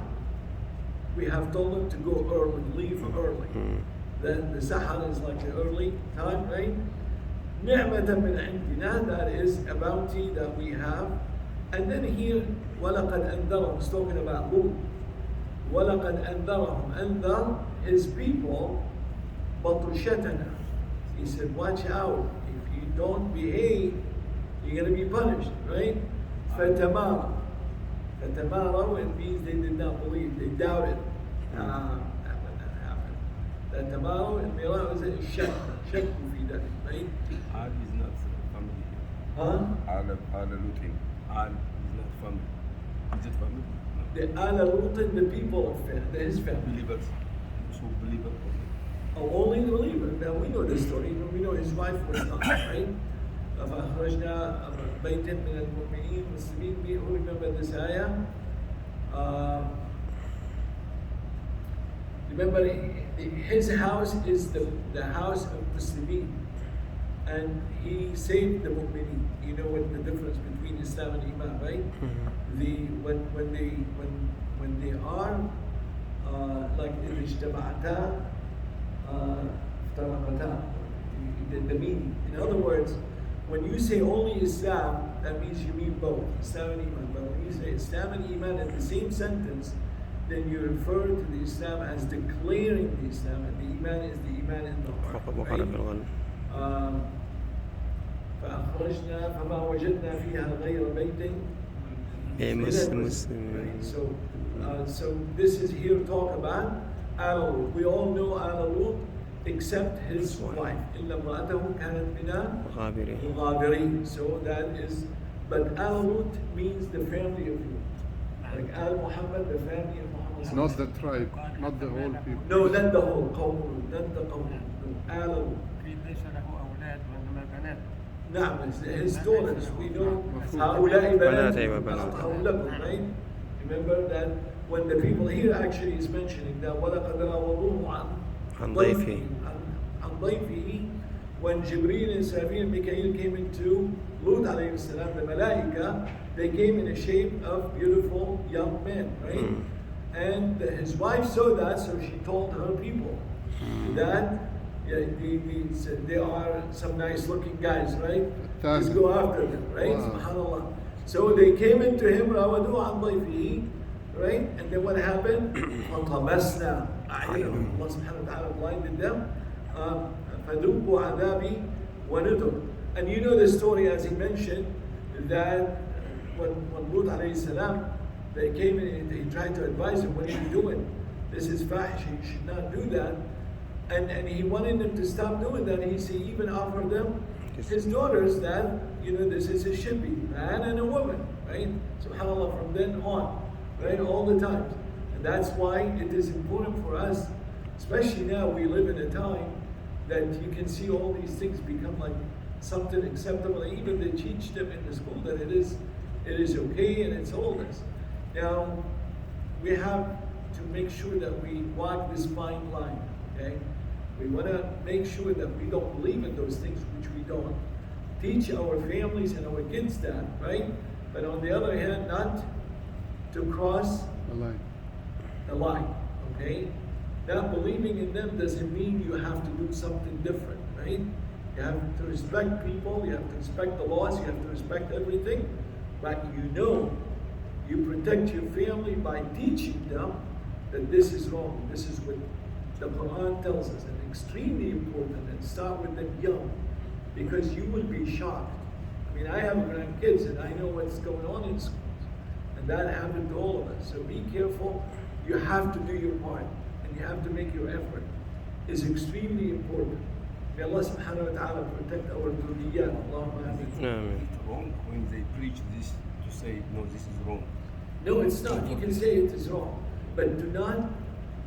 We have told them to go early, leave early. Then the sahar is like the early time, right? نعمة من عندنا, that is a bounty that we have. And then here, وَلَقَدْ أَنذَرَهُمْ, it's talking about Lut. وَلَقَدْ أَنذَرَهُمْ, أنذر his people, بَطْشَتَنَا. He said, watch out, if you don't behave, you're going to be punished, right? فَتَمَارَ. فَتَمَارَ, it means they did not believe, they doubted. That would not happen. فَتَمَارَ, and Mira was a shak في that, right? Al is not family. Huh? Al Lutin. Al is not family. Is it family? No. The Ala Lutin, the people of his family. Believers. So believers only. Oh, only the believer. Now we know this story. We know his wife was not, right? فأخرجنا بيت من المؤمنين مسلمين به. Who remember this ayah? Remember, his house is the house of Muslimin, and he saved the mu'mineen. You know what the difference between Islam and Iman, right? When they are like إذا اجتمعتا افترقتا, the meaning. In other words, when you say only Islam, that means you mean both Islam and Iman. But when you say Islam and Iman in the same sentence, then you refer to the Islam as declaring the Islam, and the Iman is the Iman in the heart. Right? فأخرجنا فما وجدنا فيها غير بيت. Right? So this is here talk about Al-Lut. We all know Al-Lut except his wife. إلا امرأته كانت من الغابرين. So that is, but Al-Lut means the family of Lut. Like Al-Muhammad, the family of Muhammad. Not the tribe, not the whole people. No, not the whole قوم, not the قوم. No, Al-Lut. ليس له أولاد وإنما بنات. نعم, his daughters. We know هؤلاء بنات لكم, right? Remember that when the people here actually is mentioning that وَلَقَدْ رَاوَضُوهُ عَنْ ضَيْفِهِ, when Jibreel and Israfil and Mikael came into Lut alayhi salam, the Malaika, they came in the shape of beautiful young men, right? And his wife saw that, so she told her people that there are some nice looking guys, right? Let's go after them, right? Wow. SubhanAllah. So they came into him, راودوه عن ضيفه, right? And then what happened? فَطَمَسْنَا أَعْيُنَهُمْ. Allah subhanahu wa ta'ala blinded them. فَذُوقُوا عَذَابِي وَنُذُرْ. And you know the story, as he mentioned, that when Lut alayhi salam, they came in and they tried to advise him, what are you doing? This is fahish, you should not do that. And he wanted them to stop doing that. He even offered them his daughters that, this is a should be man and a woman, right? SubhanAllah, from then on, right, all the time. And that's why it is important for us, especially now we live in a time that you can see all these things become like something acceptable. Even they teach them in the school that it is okay and it's all this. Now, we have to make sure that we walk this fine line, okay? We want to make sure that we don't believe in those things which we don't. Teach our families and our kids that, right? But on the other hand, not to cross the line, okay? Not believing in them doesn't mean you have to do something different, right? You have to respect people, you have to respect the laws, you have to respect everything, but you protect your family by teaching them that this is wrong. This is what the Quran tells us, and extremely important, and start with them young, because you will be shocked. I mean, I have grandkids and I know what's going on in schools, and that happened to all of us. So be careful. You have to do your part, and you have to make your effort. It's extremely important. May Allah subhanahu wa ta'ala protect our dhurriyyat. Allahumma ameen. It's wrong when they preach this to say, no, this is wrong. No, it's not. You can say it is wrong, but do not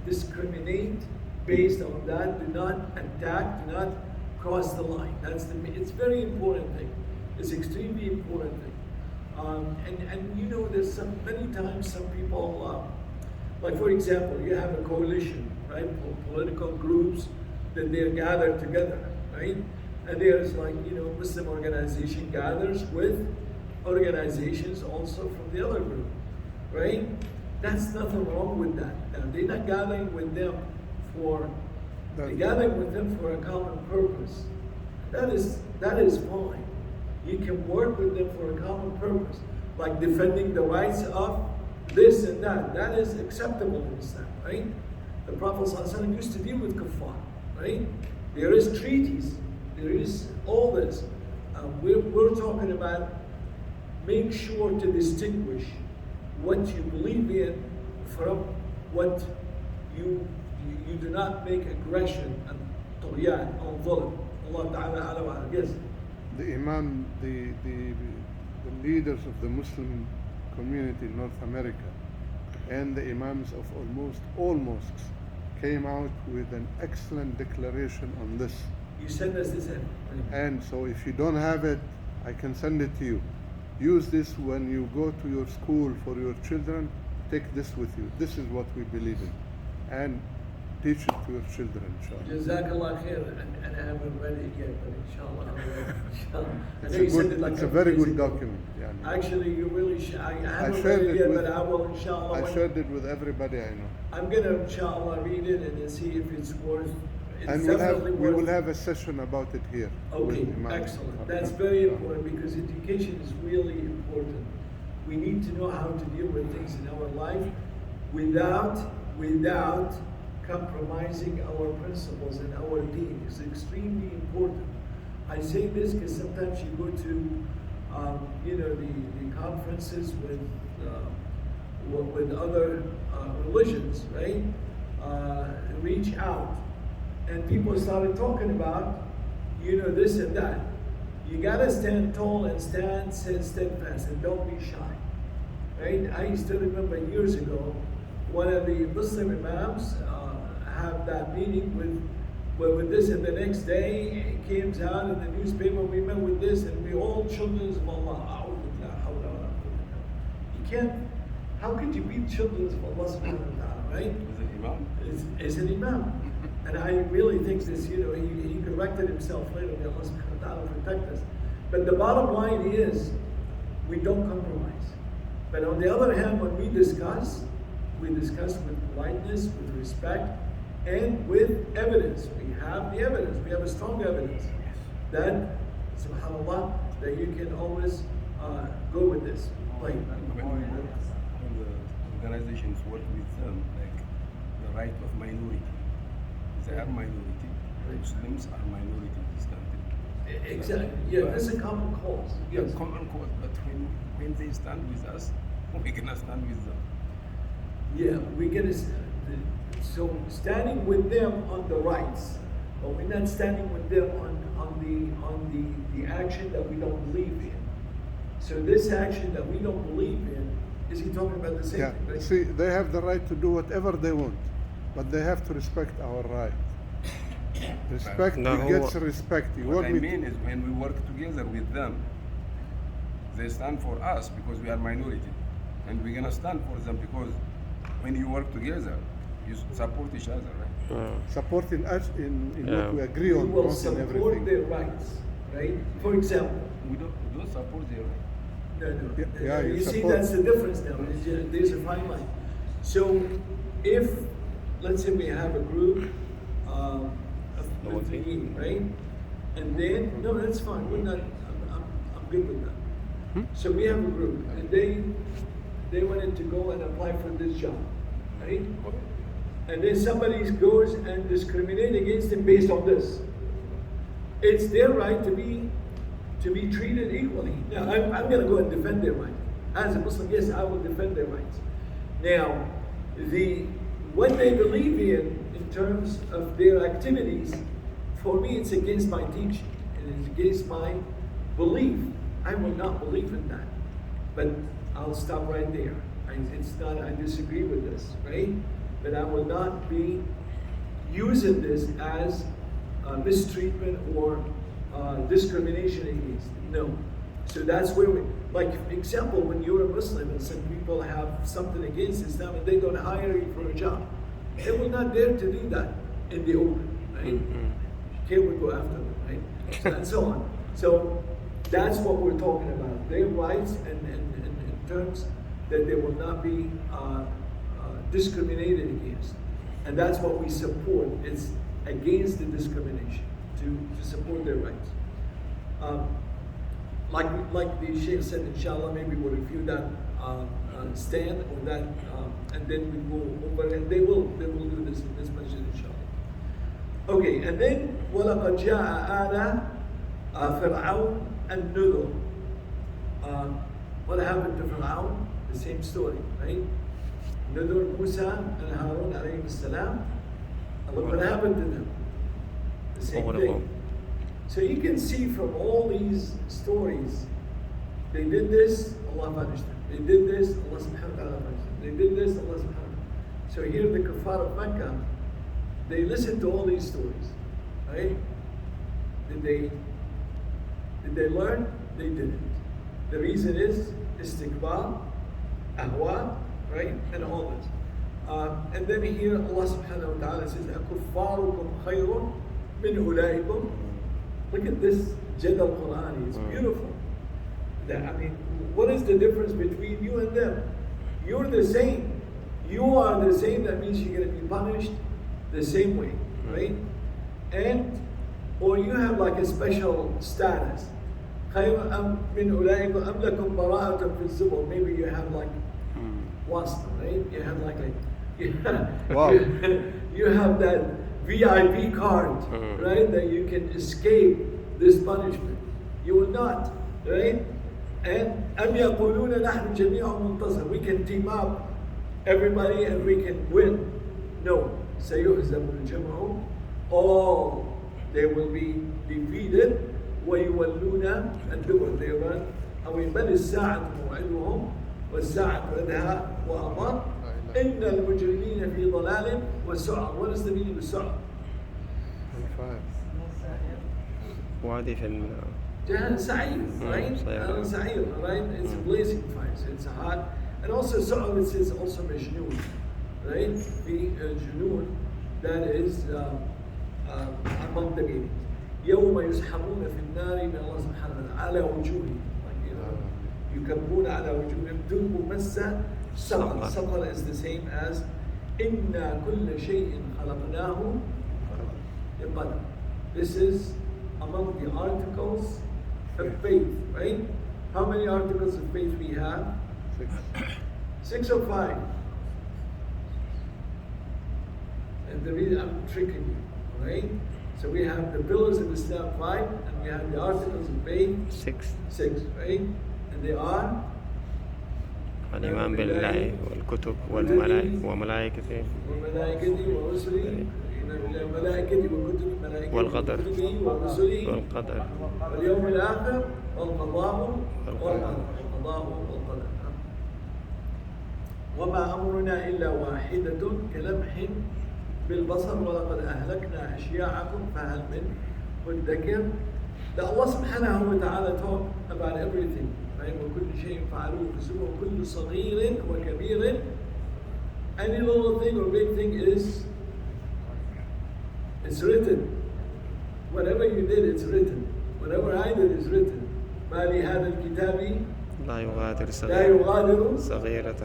discriminate based on that. Do not attack. Do not cross the line. It's very important thing. It's extremely important thing. And there's many times some people, like for example, you have a coalition, right? Political groups that they're gathered together, right? And there's Muslim organization gathers with organizations also from the other group, right? That's nothing wrong with that. Now, they're not gathering with them they're gathering with them for a common purpose. That is fine. You can work with them for a common purpose, like defending the rights of this and that. That is acceptable in Islam, right? The Prophet ﷺ used to deal with kuffar, right? There is treaties. There is all this. We're talking about make sure to distinguish what you believe in from what you do not make aggression and tughyan and dhulm. Allah Ta'ala ala. Yes. The Imam, the leaders of the Muslim community in North America and the Imams of almost all mosques came out with an excellent declaration on this. You send us this in. And so if you don't have it, I can send it to you. Use this when you go to your school for your children. Take this with you. This is what we believe in. And teach it to your children, inshallah. Jazakallah khair, and I haven't read it yet, but inshallah I will. Inshallah. I know you It's, said it like it's a very days good ago. document. Yani. Actually, you really should. I haven't shared read it it yet, with- but I will inshallah. I when- shared it with everybody I know. I'm gonna inshallah read it and then see if it's worth. It's And we definitely will worth. have a session about it here. with Okay, Imam. excellent. That's very important because education is really important. We need to know how to deal with things in our life without compromising our principles and our deen. It's extremely important. I say this because sometimes you go to, the conferences with other religions, right? Reach out, and people started talking about, this and that. You gotta stand tall and stand steadfast, and don't be shy, right? I still remember years ago, one of the Muslim imams have that meeting with this, and the next day it came out in the newspaper, we met with this, and we all children of Allah. You can't, how could you be children of Allah subhanahu wa ta'ala, right? Was it Imam? Is an imam. And I really think this, he corrected himself later, may Allah subhanahu wa ta'ala protect us. But the bottom line is, we don't compromise. But on the other hand, when we discuss with politeness, with respect, and with evidence. We have the evidence, we have a strong evidence that, subhanAllah, that you can always go with this. Like, When the organizations work with them, like the right of minority. They are minority. Muslims are minority in this country. exactly, yeah, this is a common cause. Yeah, Yes. common cause, but when they stand with us, we cannot stand with them. Yeah, we get it. So standing with them on the rights, but we're not standing with them on the action that we don't believe in. So this action that we don't believe in, is he talking about the same Yeah. thing? Right? See, they have the right to do whatever they want, but they have to respect our right. Respect No, begets respect. You What want I me mean is when we work together with them, they stand for us because we are minority. And we're gonna stand for them because when you work together, you support each other, right? supporting us in Yeah. what we agree We on, will not in support everything. their rights, right? For example, We don't support their right. no. Yeah, you You see, support- that's the difference now. There's a fine line. So if, let's say we have a group of Muslimin, right? And then, no, that's fine. We're not, I'm good with that. So we have a group, and they wanted to go and apply for this job, right? And then somebody goes and discriminate against them based on this. It's their right to be treated equally. Now, I'm going to go and defend their right. As a Muslim, yes, I will defend their rights. Now, what they believe in terms of their activities, for me, it's against my teaching. It is against my belief. I will not believe in that. But I'll stop right there. I disagree with this, right? But I will not be using this as mistreatment or discrimination against. No. So that's where like example, when you're a Muslim and some people have something against Islam and they don't hire you for a job, they will not dare to do that in the open, right? Here we go after them, right? And so on. So that's what we're talking about. Their rights and in terms that they will not be discriminated against. And that's what we support. It's against the discrimination, to support their rights. Like the Sheikh said, inshallah, maybe we'll review that stand or that, and then we go over, and they will do this in this masjid, inshallah. Okay, and then وَلَقَدْ جَاءَ آلَ فِرْعَوْنَ النُّذُرُ. What happened to Fir'aun? The same story, right? Nudur, Musa and Harun alayhi salam. Look what happened to them. The same thing. So you can see from all these stories, they did this, Allah punished them. They did this, Allah subhanahu wa ta'ala punished them. They did this, Allah subhanahu wa ta'ala. So here the kuffar of Mecca, they listened to all these stories, right? Did they learn? they didn't. The reason is istikbar, ahwa, right, and all this. And then here Allah subhanahu wa ta'ala says, أَكُفَّارُكُمْ خَيْرٌ مِنْ أُولَٰئِكُمْ. Look at this Jadal Qur'ani, it's beautiful. I mean, what is the difference between you and them? You're the same. You are the same, that means you're going to be punished the same way, right? And, or you have like a special status. خَيْرٌ مِنْ أُولَٰئِكُمْ أَمْ لَكُمْ بَرَاءَةٌ فِي الزُّبُرِ. Maybe you have like wasp, right? You have like a Wow. you have that VIP card, right? That you can escape this punishment. You will not, right? And أَمْ يَقُولُونَ نَحْنُ جَمِيعٌ مُنْتَصِرٌ. We can team up everybody and we can win. No. سَيُهْزَمُ الْجَمْعُ. All they will be defeated. وَيُوَلُّونَ الدُّبُرَ. They run away. بَلِ السَّاعَةُ مَوْعِدُهُمْ وَالسَّاعَةُ أَدْهَى وَأَمَرُ. إِنَّ الْمُجْرِمِينَ فِي ضَلَالٍ وَسُعُرٍ. What is the meaning of su'ur? وادي في Jahan Sa'ir, right? Sa'ir, right? It's a blazing fire, so it's hot. And also su'ur, it says also majnoon, right? The junoon, that is among the meanings. يوم يسحبون في النار من الله سبحانه وتعالى على وجوههم, like, you know, يكبون على وجوههم ذوقوا مس سقر. سقر is the same as إنا كل شيء خلقناه بقدر. This is among the articles of faith, right? How many articles of faith we have? 6 or 5. And the reason I'm tricking you, right? So we have the pillars of Islam 5, and we have the articles of faith 6, right? And they are الإيمان بالله والكتب وملائكته وملائكته ورسله وملائكته وكتبه والقدر ورسله والقدر واليوم الآخر والقضاء والقدر. وما أمرنا إلا واحدة كلمح بالبصر ولقد أهلكنا أشياعكم فهل من مدكر. That Allah subhanahu wa ta'ala talk about everything, right? وكل شيء فعلوه فسوى كل صغير وكبير. Any little thing or big thing it's written. Whatever you did, it's written. Whatever I did is written. ما لهذا الكتاب لا يغادر لا يغادر صغيرة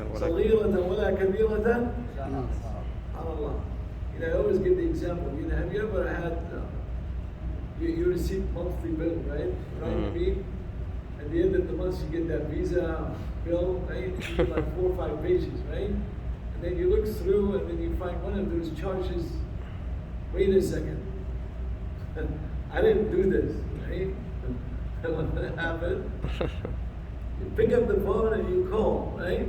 ولا كبيرة. SubhanAllah. You know, I always give the example. You know, have you ever had you receive monthly bill, right? Right. At the end of the month, you get that Visa bill, right? It's like 4 or 5 pages, right? And then you look through, and then you find one of those charges. Wait a second. I didn't do this, right? What happened? You pick up the phone and you call, right?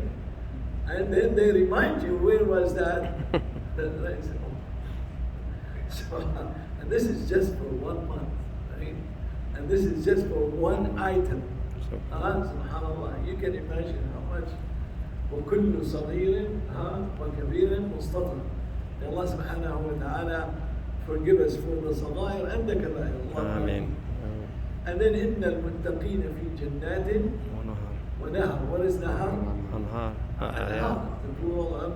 And then they remind you, where was that? So, and this is just for 1 month, right? And this is just for one item. Subhanallah, you can imagine how much. وَكُلُّ صَغِيرٍ وَكَبِيرٍ مُسْتَطَرٍ. May Allah subhanahu wa ta'ala forgive us for the صغائر and the كبائر. آمين. And then إِنَّ الْمُتَّقِينَ فِي جَنَّاتٍ ونهر. What is nahar? أنهار The plural of,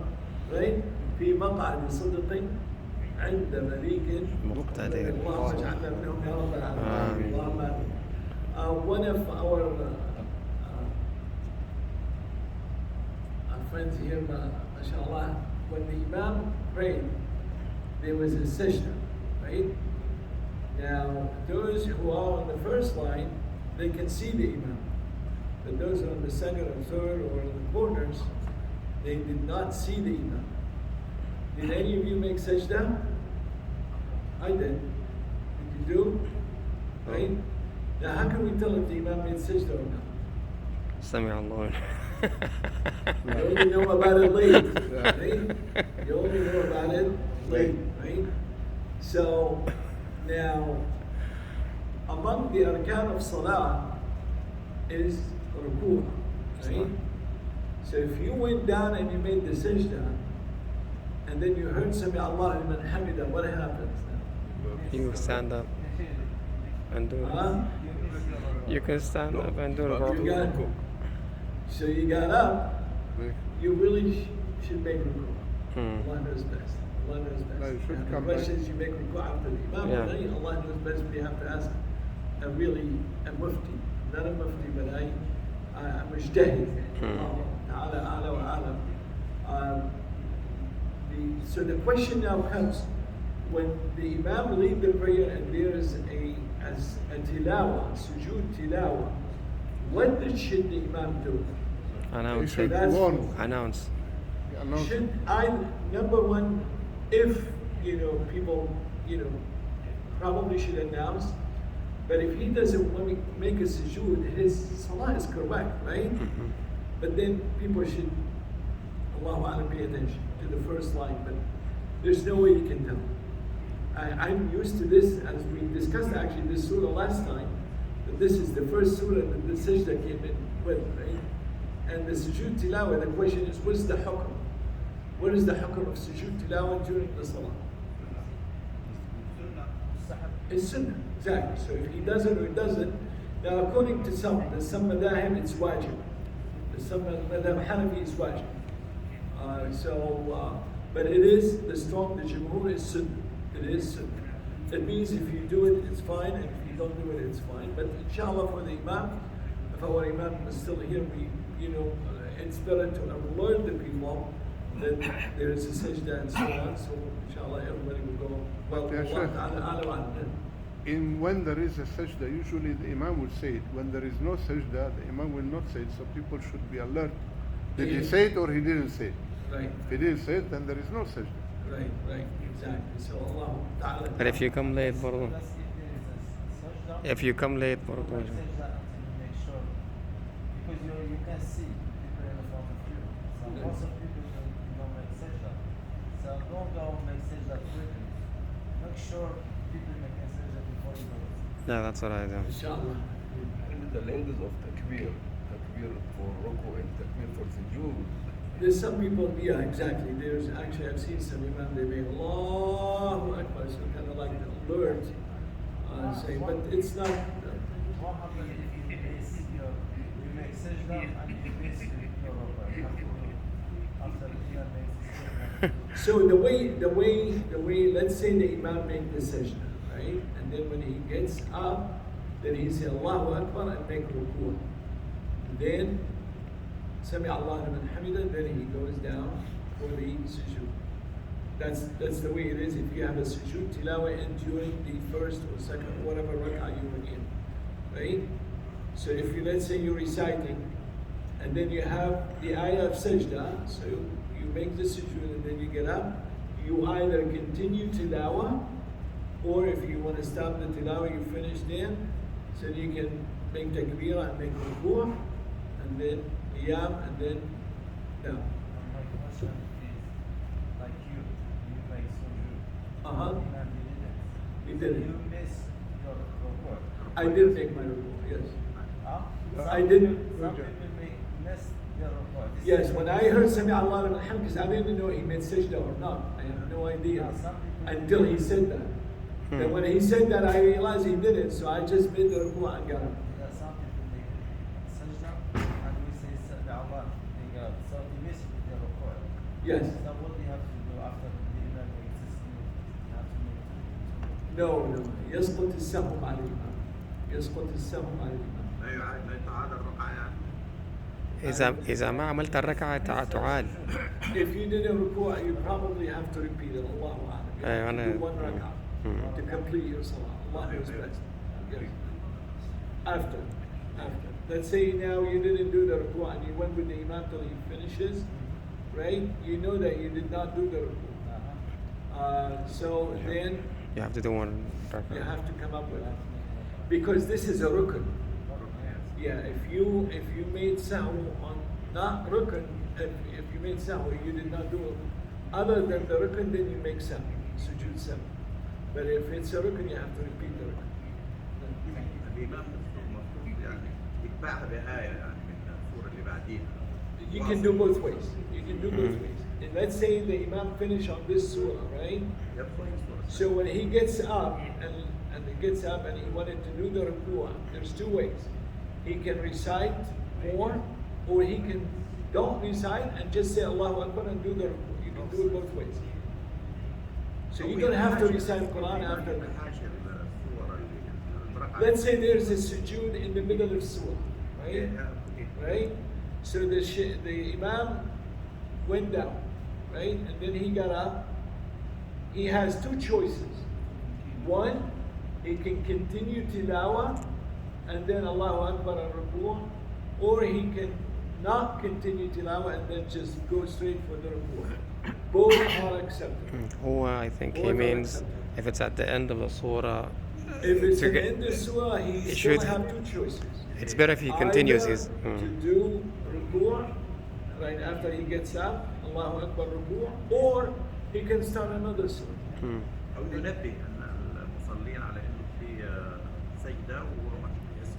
right? في مقعد صدق عند مليك مقتدر. اللهم اجعلنا منهم يا رب العالمين. اللهم آمين. One of our friends here, mashallah, when the Imam prayed, there was a sajda, right? Now, those who are on the first line, they can see the Imam. But those on the second or third or in the corners, they did not see the Imam. Did any of you make sajda? I did. Did you do? Right? Now, how can we tell if the Imam made sajda or not? سمع الله. You only know about it late, right? You only know about it late, right? So, now, among the arkan of salah is ruku', right? So if you went down and you made the sajda, and then you heard Sami Allah liman hamida, what happens now? You stand up and do You can stand up and do You ruku. got, so you got up, Make- you really should make ruku. Hmm. Allah knows best. Allah knows best. No, you should And the come question back. is, you make ruku after the imam. Yeah. Right? Allah knows best, but you have to ask a mufti, not a mufti, but a mujtahid. Allah Ta'ala a'la wa a'lam. So the question now comes, when the imam leads the prayer and there is a tilawa, sujood tilawa, what should the imam do? Announce should it. That's- warn. Announce. Announce. Should I, number one, if, people, probably should announce, but if he doesn't want to make a sujood, his salah is correct, right? But then people should, Allahu A'lam, pay attention to the first line, but there's no way you can tell. I'm used to this, as we discussed actually this surah last time, that this is the first surah that the sajda came in with, right? And the sujood tilawa, the question is, what's the hukm? What is the hukm of sujood tilawa during the salah? It's sunnah, exactly. So if he does it or he doesn't, now according to some madhahib it's wajib. Some madhab Hanafi is wajib. But it is, the jumhur is sunnah. It is sunnah. That means if you do it, it's fine, and if you don't do it, it's fine. But inshallah for the imam, if our imam is still here, it's better to alert the people that there is a sajda and so on. So inshallah everybody will go, well, Yeah, sure. Allah Ta'ala a'lam. When there is a sajda, usually the imam will say it. When there is no sajda, the imam will not say it. So people should be alert. Did he say it or he didn't say it? Right, If he didn't say it, then there is no sajda. right, exactly. So Allah Ta'ala. But if you come late, برضو. If you come late, برضو. Make sure, because you can see people in front of you. So Yeah. most of people don't make sajda. So don't go make sajda quickly. Make sure people make sajda before you do it. Yeah, that's what I do. Inshallah. And the length of takbir for ruku and takbir for sujood. There's some people, yeah, exactly. There's actually, I've seen some imam, they make Allahu Akbar, so kind of like the alert, say, but it's not. What happens if you make sajda and you miss your ruku? After the imam makes sajda. So the way, let's say the imam make the sajda, right? And then when he gets up, then he say Allahu Akbar and make ruku. Then Sami Allah liman hamida, then he goes down for the sujood. That's the way it is if you have a sujood tilawa in during the first or second, whatever rak'ah you were in, right? So if you, let's say you're reciting, and then you have the ayah of sajda, so you make the sujood and then you get up, you either continue tilawa, or if you want to stop the tilawa, you finish there, so you can make takbirah and make ruku', and then qiyam, and then down. My question is, like you make sujood. Uh-huh. Imam He didn't. did it. You miss your ruku. I did make my ruku', yes. Huh? I didn't. Some people miss their ruku. Yes, when I heard Sami Allah liman hamd, because I didn't know he made sajda or not. I had no idea until he said that. And when he said that, I realized he did it, so I just made the ruku' and got up. There are some people make sajda and we say Sami Allah, they go. So they miss their ruku. Yes. So what do you have to do after the imam makes his sujood? You have to make two. No. يسقط السهم على الإمام. يسقط السهم على الإمام. لا يتعادل الركعة يعني. إذا ما عملت الركعة تعال. If you did a ruku', you probably have to repeat it. Allahu A'lam. You have to do one rak'ah to complete your salah. Allah knows best. Yes. After. Let's say now you didn't do the ruku' and you went with the imam till he finishes, right? You know that you did not do the ruku'. So then You have to do one you rak'ah. have to come up with it. Because this is a rukun. Yeah, if you made sahu on not rukun, if you made sahu, you did not do it. Other than the rukun, then you make sahu, sujood sahu. But if it's a rukun, you have to repeat the rukun. الإمام المفروض يعني يتبعها بآية يعني من السورة اللي بعديها. You can do both ways. You can do both ways. And let's say the imam finish on this surah, right? يبقى السورة. So when he gets up and he gets up and he wanted to do the ruku'ah, there's two ways. he can recite more, or he can don't recite and just say Allahu Akbar and do the ruku. You can do it both ways. So you don't have to recite Quran after that. Let's say there's a sujood in the middle of surah, right? Right? So the Imam went down, right? And then he got up. He has two choices. One, he can continue tilawah and then Allahu Akbar and ruku', or he can not continue tilawah and then just go straight for the ruku'. Both are acceptable. I think he Both are means acceptable. if it's at the end of the surah, If it's to in the get- end of surah, he it still should- have two choices. it's better if he continues Either his. to do ruku' right after he gets up, Allahu Akbar ruku', or he can start another surah. أو ينبه المصلين على إنه في سجدة وهو ما في اسم.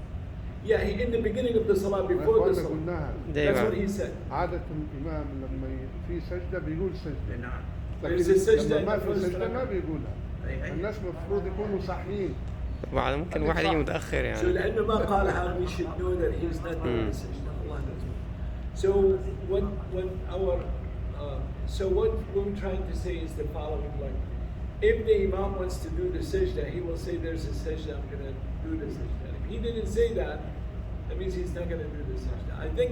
Yeah, in the beginning of the salah, before the إخواننا salah. قلناها That's دايما what he said. عادة الإمام لما في سجدة بيقول سجدة نعم. There's a sajda لما in ما the في first سجدة ما rak'ah. بيقولها. الناس مفروض يكونوا صحيين. بعد ممكن واحد يجي متأخر So يعني. لأنه ما قالها, we should know that he's not doing the sajda. Allah knows. So what we're trying to say is the following: like, if the imam wants to do the sajda, he will say, "There's a sajda. I'm going to do the sajda." If he didn't say that, that means he's not going to do the sajda. I think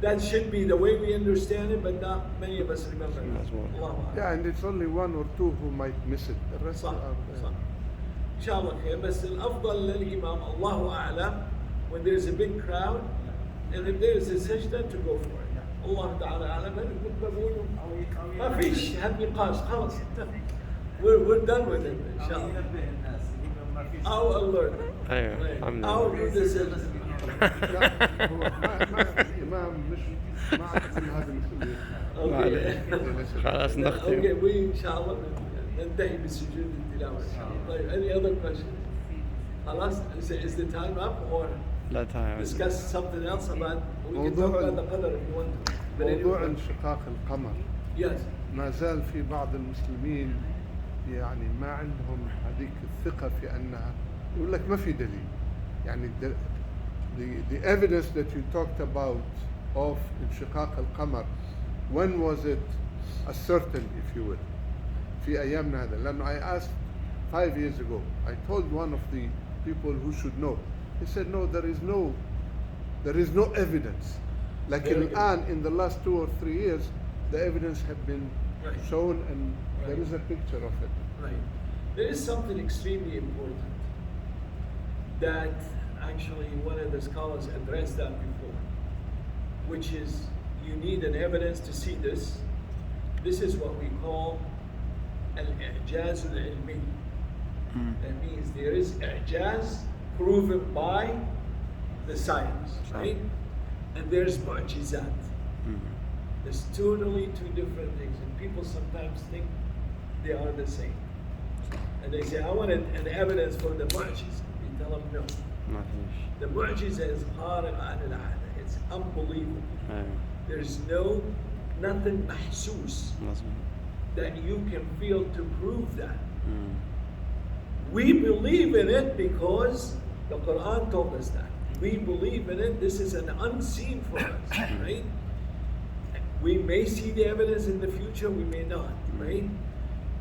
that should be the way we understand it, but not many of us remember. مظبوط. Allahu Akbar. Yeah, and it's only one or two who might miss it. The rest صح are صح ان شاء الله خير. بس الافضل للامام الله اعلم when there's a big crowd and if there's a sajda to go for it. الله تعالى اعلم. انا كنت بقول ما فيش هذا نقاش خلاص. We're done with it ان شاء أو الله. ينبه الناس يقول ما في I'll alert. أيوة، الحمد I'll لله. do the sajda. لا هو ما الإمام مش ما أعتقد هذا مسؤولية. Okay. خلاص Okay, نختم. we ان شاء الله ننتهي بسجود التلاوة ان شاء الله. طيب, any other question? خلاص, is the time up or لا تعال. discuss something else about, we can talk موضوع about the qadr if you want to. But موضوع anyway, انشقاق القمر yes. ما زال في بعض المسلمين يعني ما عندهم هذيك الثقة في أنها يقول لك ما في دليل يعني the evidence that you talked about of انشقاق القمر, when was it ascertained, if you will, في أيامنا هذا؟ لأنه I asked 5 years ago, I told one of the people who should know, he said no, there is no evidence. Like Very good. الآن in the last 2 or 3 years the evidence have been Right. shown and there Right. is a picture of it. Right. There is something extremely important that actually one of the scholars addressed that before, which is you need an evidence to see this. This is what we call al-i'jaz al-ilmi. That means there is i'jaz proven by the science, right? And there's mu'jizat. There's totally two different things, and people sometimes think they are the same. And they say, I want an evidence for the mu'jiz. You tell them no. ما فيش. The mu'jiza is خارق عن العادة. It's unbelievable. أيوة. There's nothing محسوس مظبوط. that you can feel to prove that. We believe in it because the Quran told us that. We believe in it. This is an unseen for us, right? We may see the evidence in the future, we may not, right?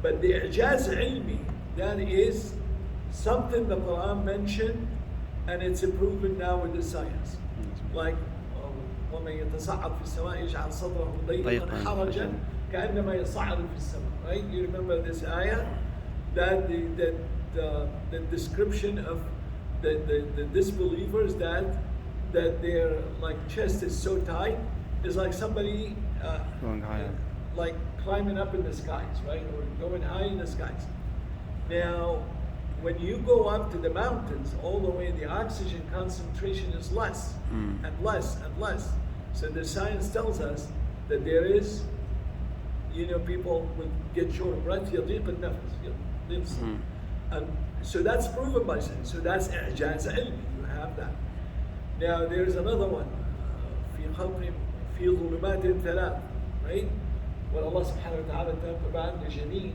But the i'jaz ilmi, that is something the Quran mentioned and it's proven now with the science. Like, وَمَن يَتَصَعَّدْ فِي السَّمَاءِ يَجْعَلْ صَدْرَهُ ضَيِّقًا حَرَجًا كَأَنَّمَا يَصَعَّدُ فِي السَّمَاءِ. Right? You remember this ayah? That the description of the disbelievers that their like chest is so tight is like somebody Going higher. like climbing up in the skies, right? Or going high in the skies. Now, when you go up to the mountains, all the way, the oxygen concentration is less and less and less. So the science tells us that there is, people will get short of breath, يضيق النفس. And so that's proven by science. So that's إعجاز علمي. You have that. Now there's another one. في ظلمات ثلاث, right? What Allah subhanahu wa ta'ala talked about the janeen,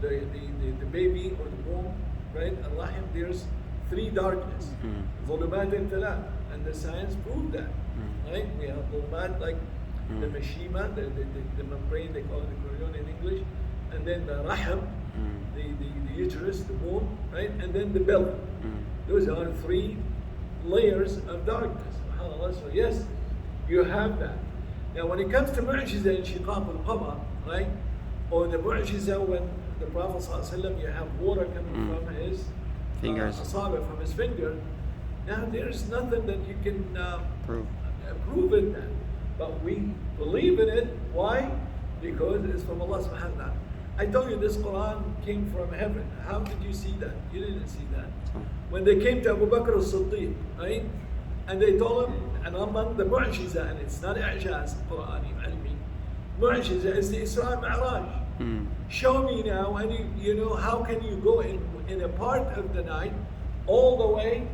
the baby or the womb, right? Allah, there's 3 darkness. ظلمات ثلاث. And the science proved that. Right? We have lumat like the mashima, the membrane, they call it the chorion in English, and then the rahim, the uterus, the womb, right? And then the belly. Those are 3 layers of darkness. SubhanAllah. So yes, you have that. Now when it comes to mu'jiza in Surat Al-Qamar, right? Or the mu'jiza when the Prophet ﷺ, you have water coming from his Fingers. asabi, from his finger. Now there's nothing that you can prove in that. But we believe in it. Why? Because it's from Allah subhanahu wa ta'ala. I told you this Quran came from heaven. How did you see that? You didn't see that. When they came to Abu Bakr as-Siddiq, right? And they told him, and among the mu'jiza, and it's not i'jaz, Qur'ani, ilmi, mu'jiza is the Isra Mi'raj. Show me now, and you know, how can you go in a part of the night all the way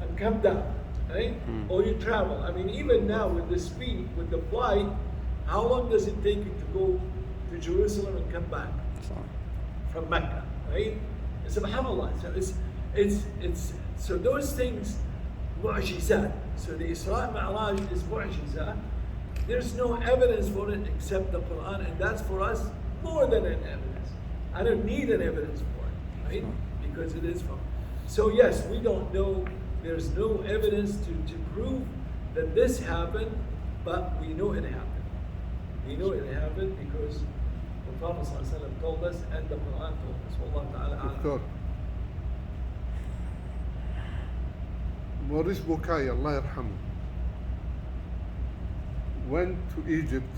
and come down, right? Or you travel. I mean, even now with the speed, with the flight, how long does it take you to go to Jerusalem and come back from Mecca, right? Subhanallah. So it's so those things, mu'jizat. So the Isra Mi'raj is mu'jizat. There's no evidence for it except the Quran, and that's for us more than an evidence. I don't need an evidence for it, right? Because it is from. So yes, we don't know. There's no evidence to prove that this happened, but we know it happened. We know it happened because the Prophet ﷺ told us and the Quran told us. Wallahu ta'ala a'lam. Doctor, Maurice Bukai, Allah yarhamu, went to Egypt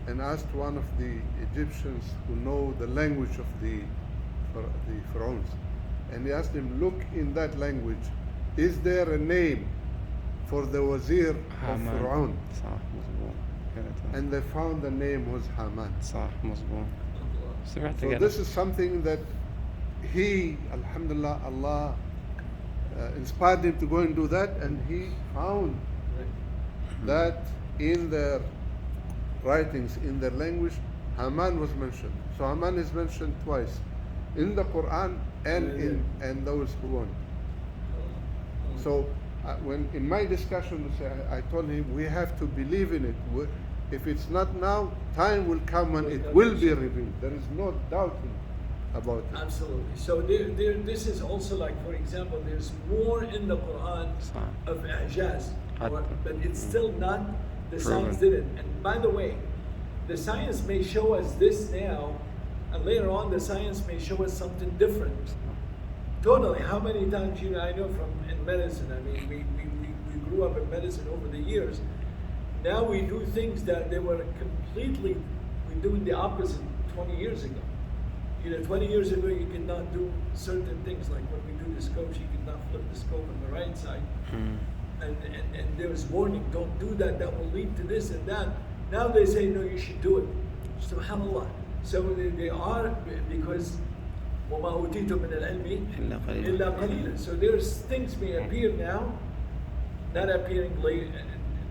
and asked one of the Egyptians who know the language of the pharaohs, and he asked him, look in that language, is there a name for the wazir of Pharaoh? And they found the name was Haman. So this is something that he, alhamdulillah, Allah inspired him to go and do that, and he found that in their writings, in their language, Haman was mentioned. So Haman is mentioned twice in the Quran and those who won't. So when in my discussion, I told him we have to believe in it. If it's not now, time will come when it will be revealed. There is no doubting about it. Absolutely. So this is also like, for example, there's more in the Quran of i'jaz, but it's still not, the science did it. And by the way, the science may show us this now, and later on the science may show us something different. Totally. How many times, you know, I know from in medicine, I mean, we grew up in medicine over the years. Now we do things that they were completely, we're doing the opposite 20 years ago. You know, 20 years ago you could not do certain things, like when we do the scopes, you could not flip the scope on the right side. And there was warning, don't do that, that will lead to this and that. Now they say, no, you should do it. SubhanAllah. So they are, because وَمَا أُوتِيتُم مِّنَ الْعِلْمِ إِلَّا قَلِيلًا. So there's things may appear now, not appearing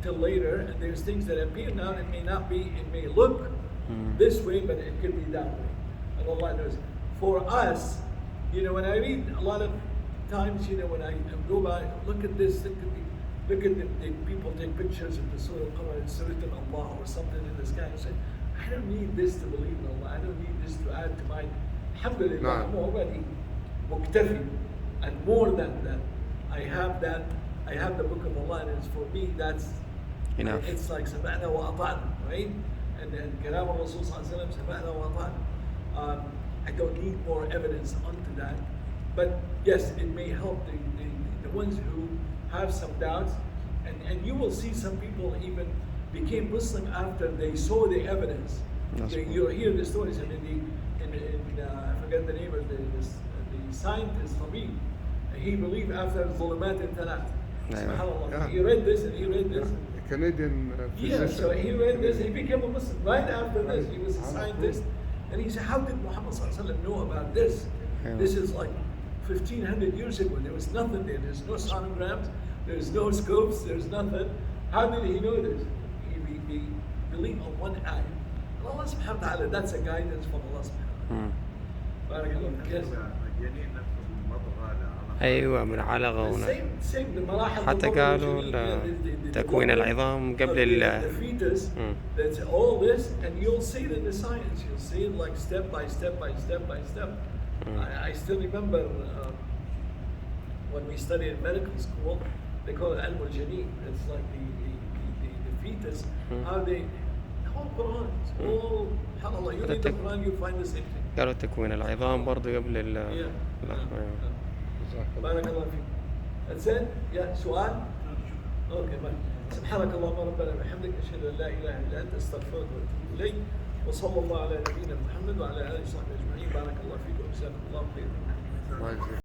till later, and there's things that appear now, and it may not be, it may look this way, but it could be that way. And Allah knows. For us, you know, when I read a lot of times, you know, when I go by, look at this, look at the people take pictures of the Surat Al-Qamar, Surat Al-Allah or something in the sky and say, I don't need this to believe in Allah, I don't need this to add to my, alhamdulillah, I'm already muktafi, and more than that, I have the book of Allah, and it's for me, that's enough. It's like sabana wa ata'na, right? And kalam al-Rasul sallallahu alayhi wa sallam, sabana wa ata'na. I don't need more evidence onto that. But yes, it may help the ones who have some doubts. And you will see some people even became Muslim after they saw the evidence. You hear the stories. I mean, I forget the name of the scientist, Tabib. He believed after Zulumat al-Thalath. SubhanAllah. He read this and he read this. A Canadian physician. Yeah, so he read this, he became a Muslim. Right after this, he was a scientist. And he said, how did Muhammad know about this? This is like 1,500 years ago. There was nothing there. There's no sonograms, there's no scopes, there's nothing. How did he know this? He believed on one ayah. And Allah subhanahu wa ta'ala, that's a guidance from Allah subhanahu wa ta'ala. بارك الله فيك. Yes. الجنين نفسه من مضغة لعلقة. أيوة من علقة The هنا. same المراحل حتى بالضبط قالوا الجنين، تكوين العظام قبل the fetus. That's all this, and you'll see it in the science. You'll see it like step by step by step by step. I still remember when we studied in medical school, they call it علم الجنين. It's like the fetus. How they the whole Quran. Oh, subhanallah. You read the Quran, you find the same thing. قالوا تكوين العظام برضو قبل ال Yeah. جزاك الله. بارك الله فيك. That's it. يا سؤال؟ اوكي باي. سبحانك اللهم ربنا وبحمدك اشهد ان لا اله الا انت استغفرك واتوب اليك وصلى الله على نبينا محمد وعلى اله وصحبه اجمعين. بارك الله فيكم وجزاكم الله خيرا. الله يجزيك.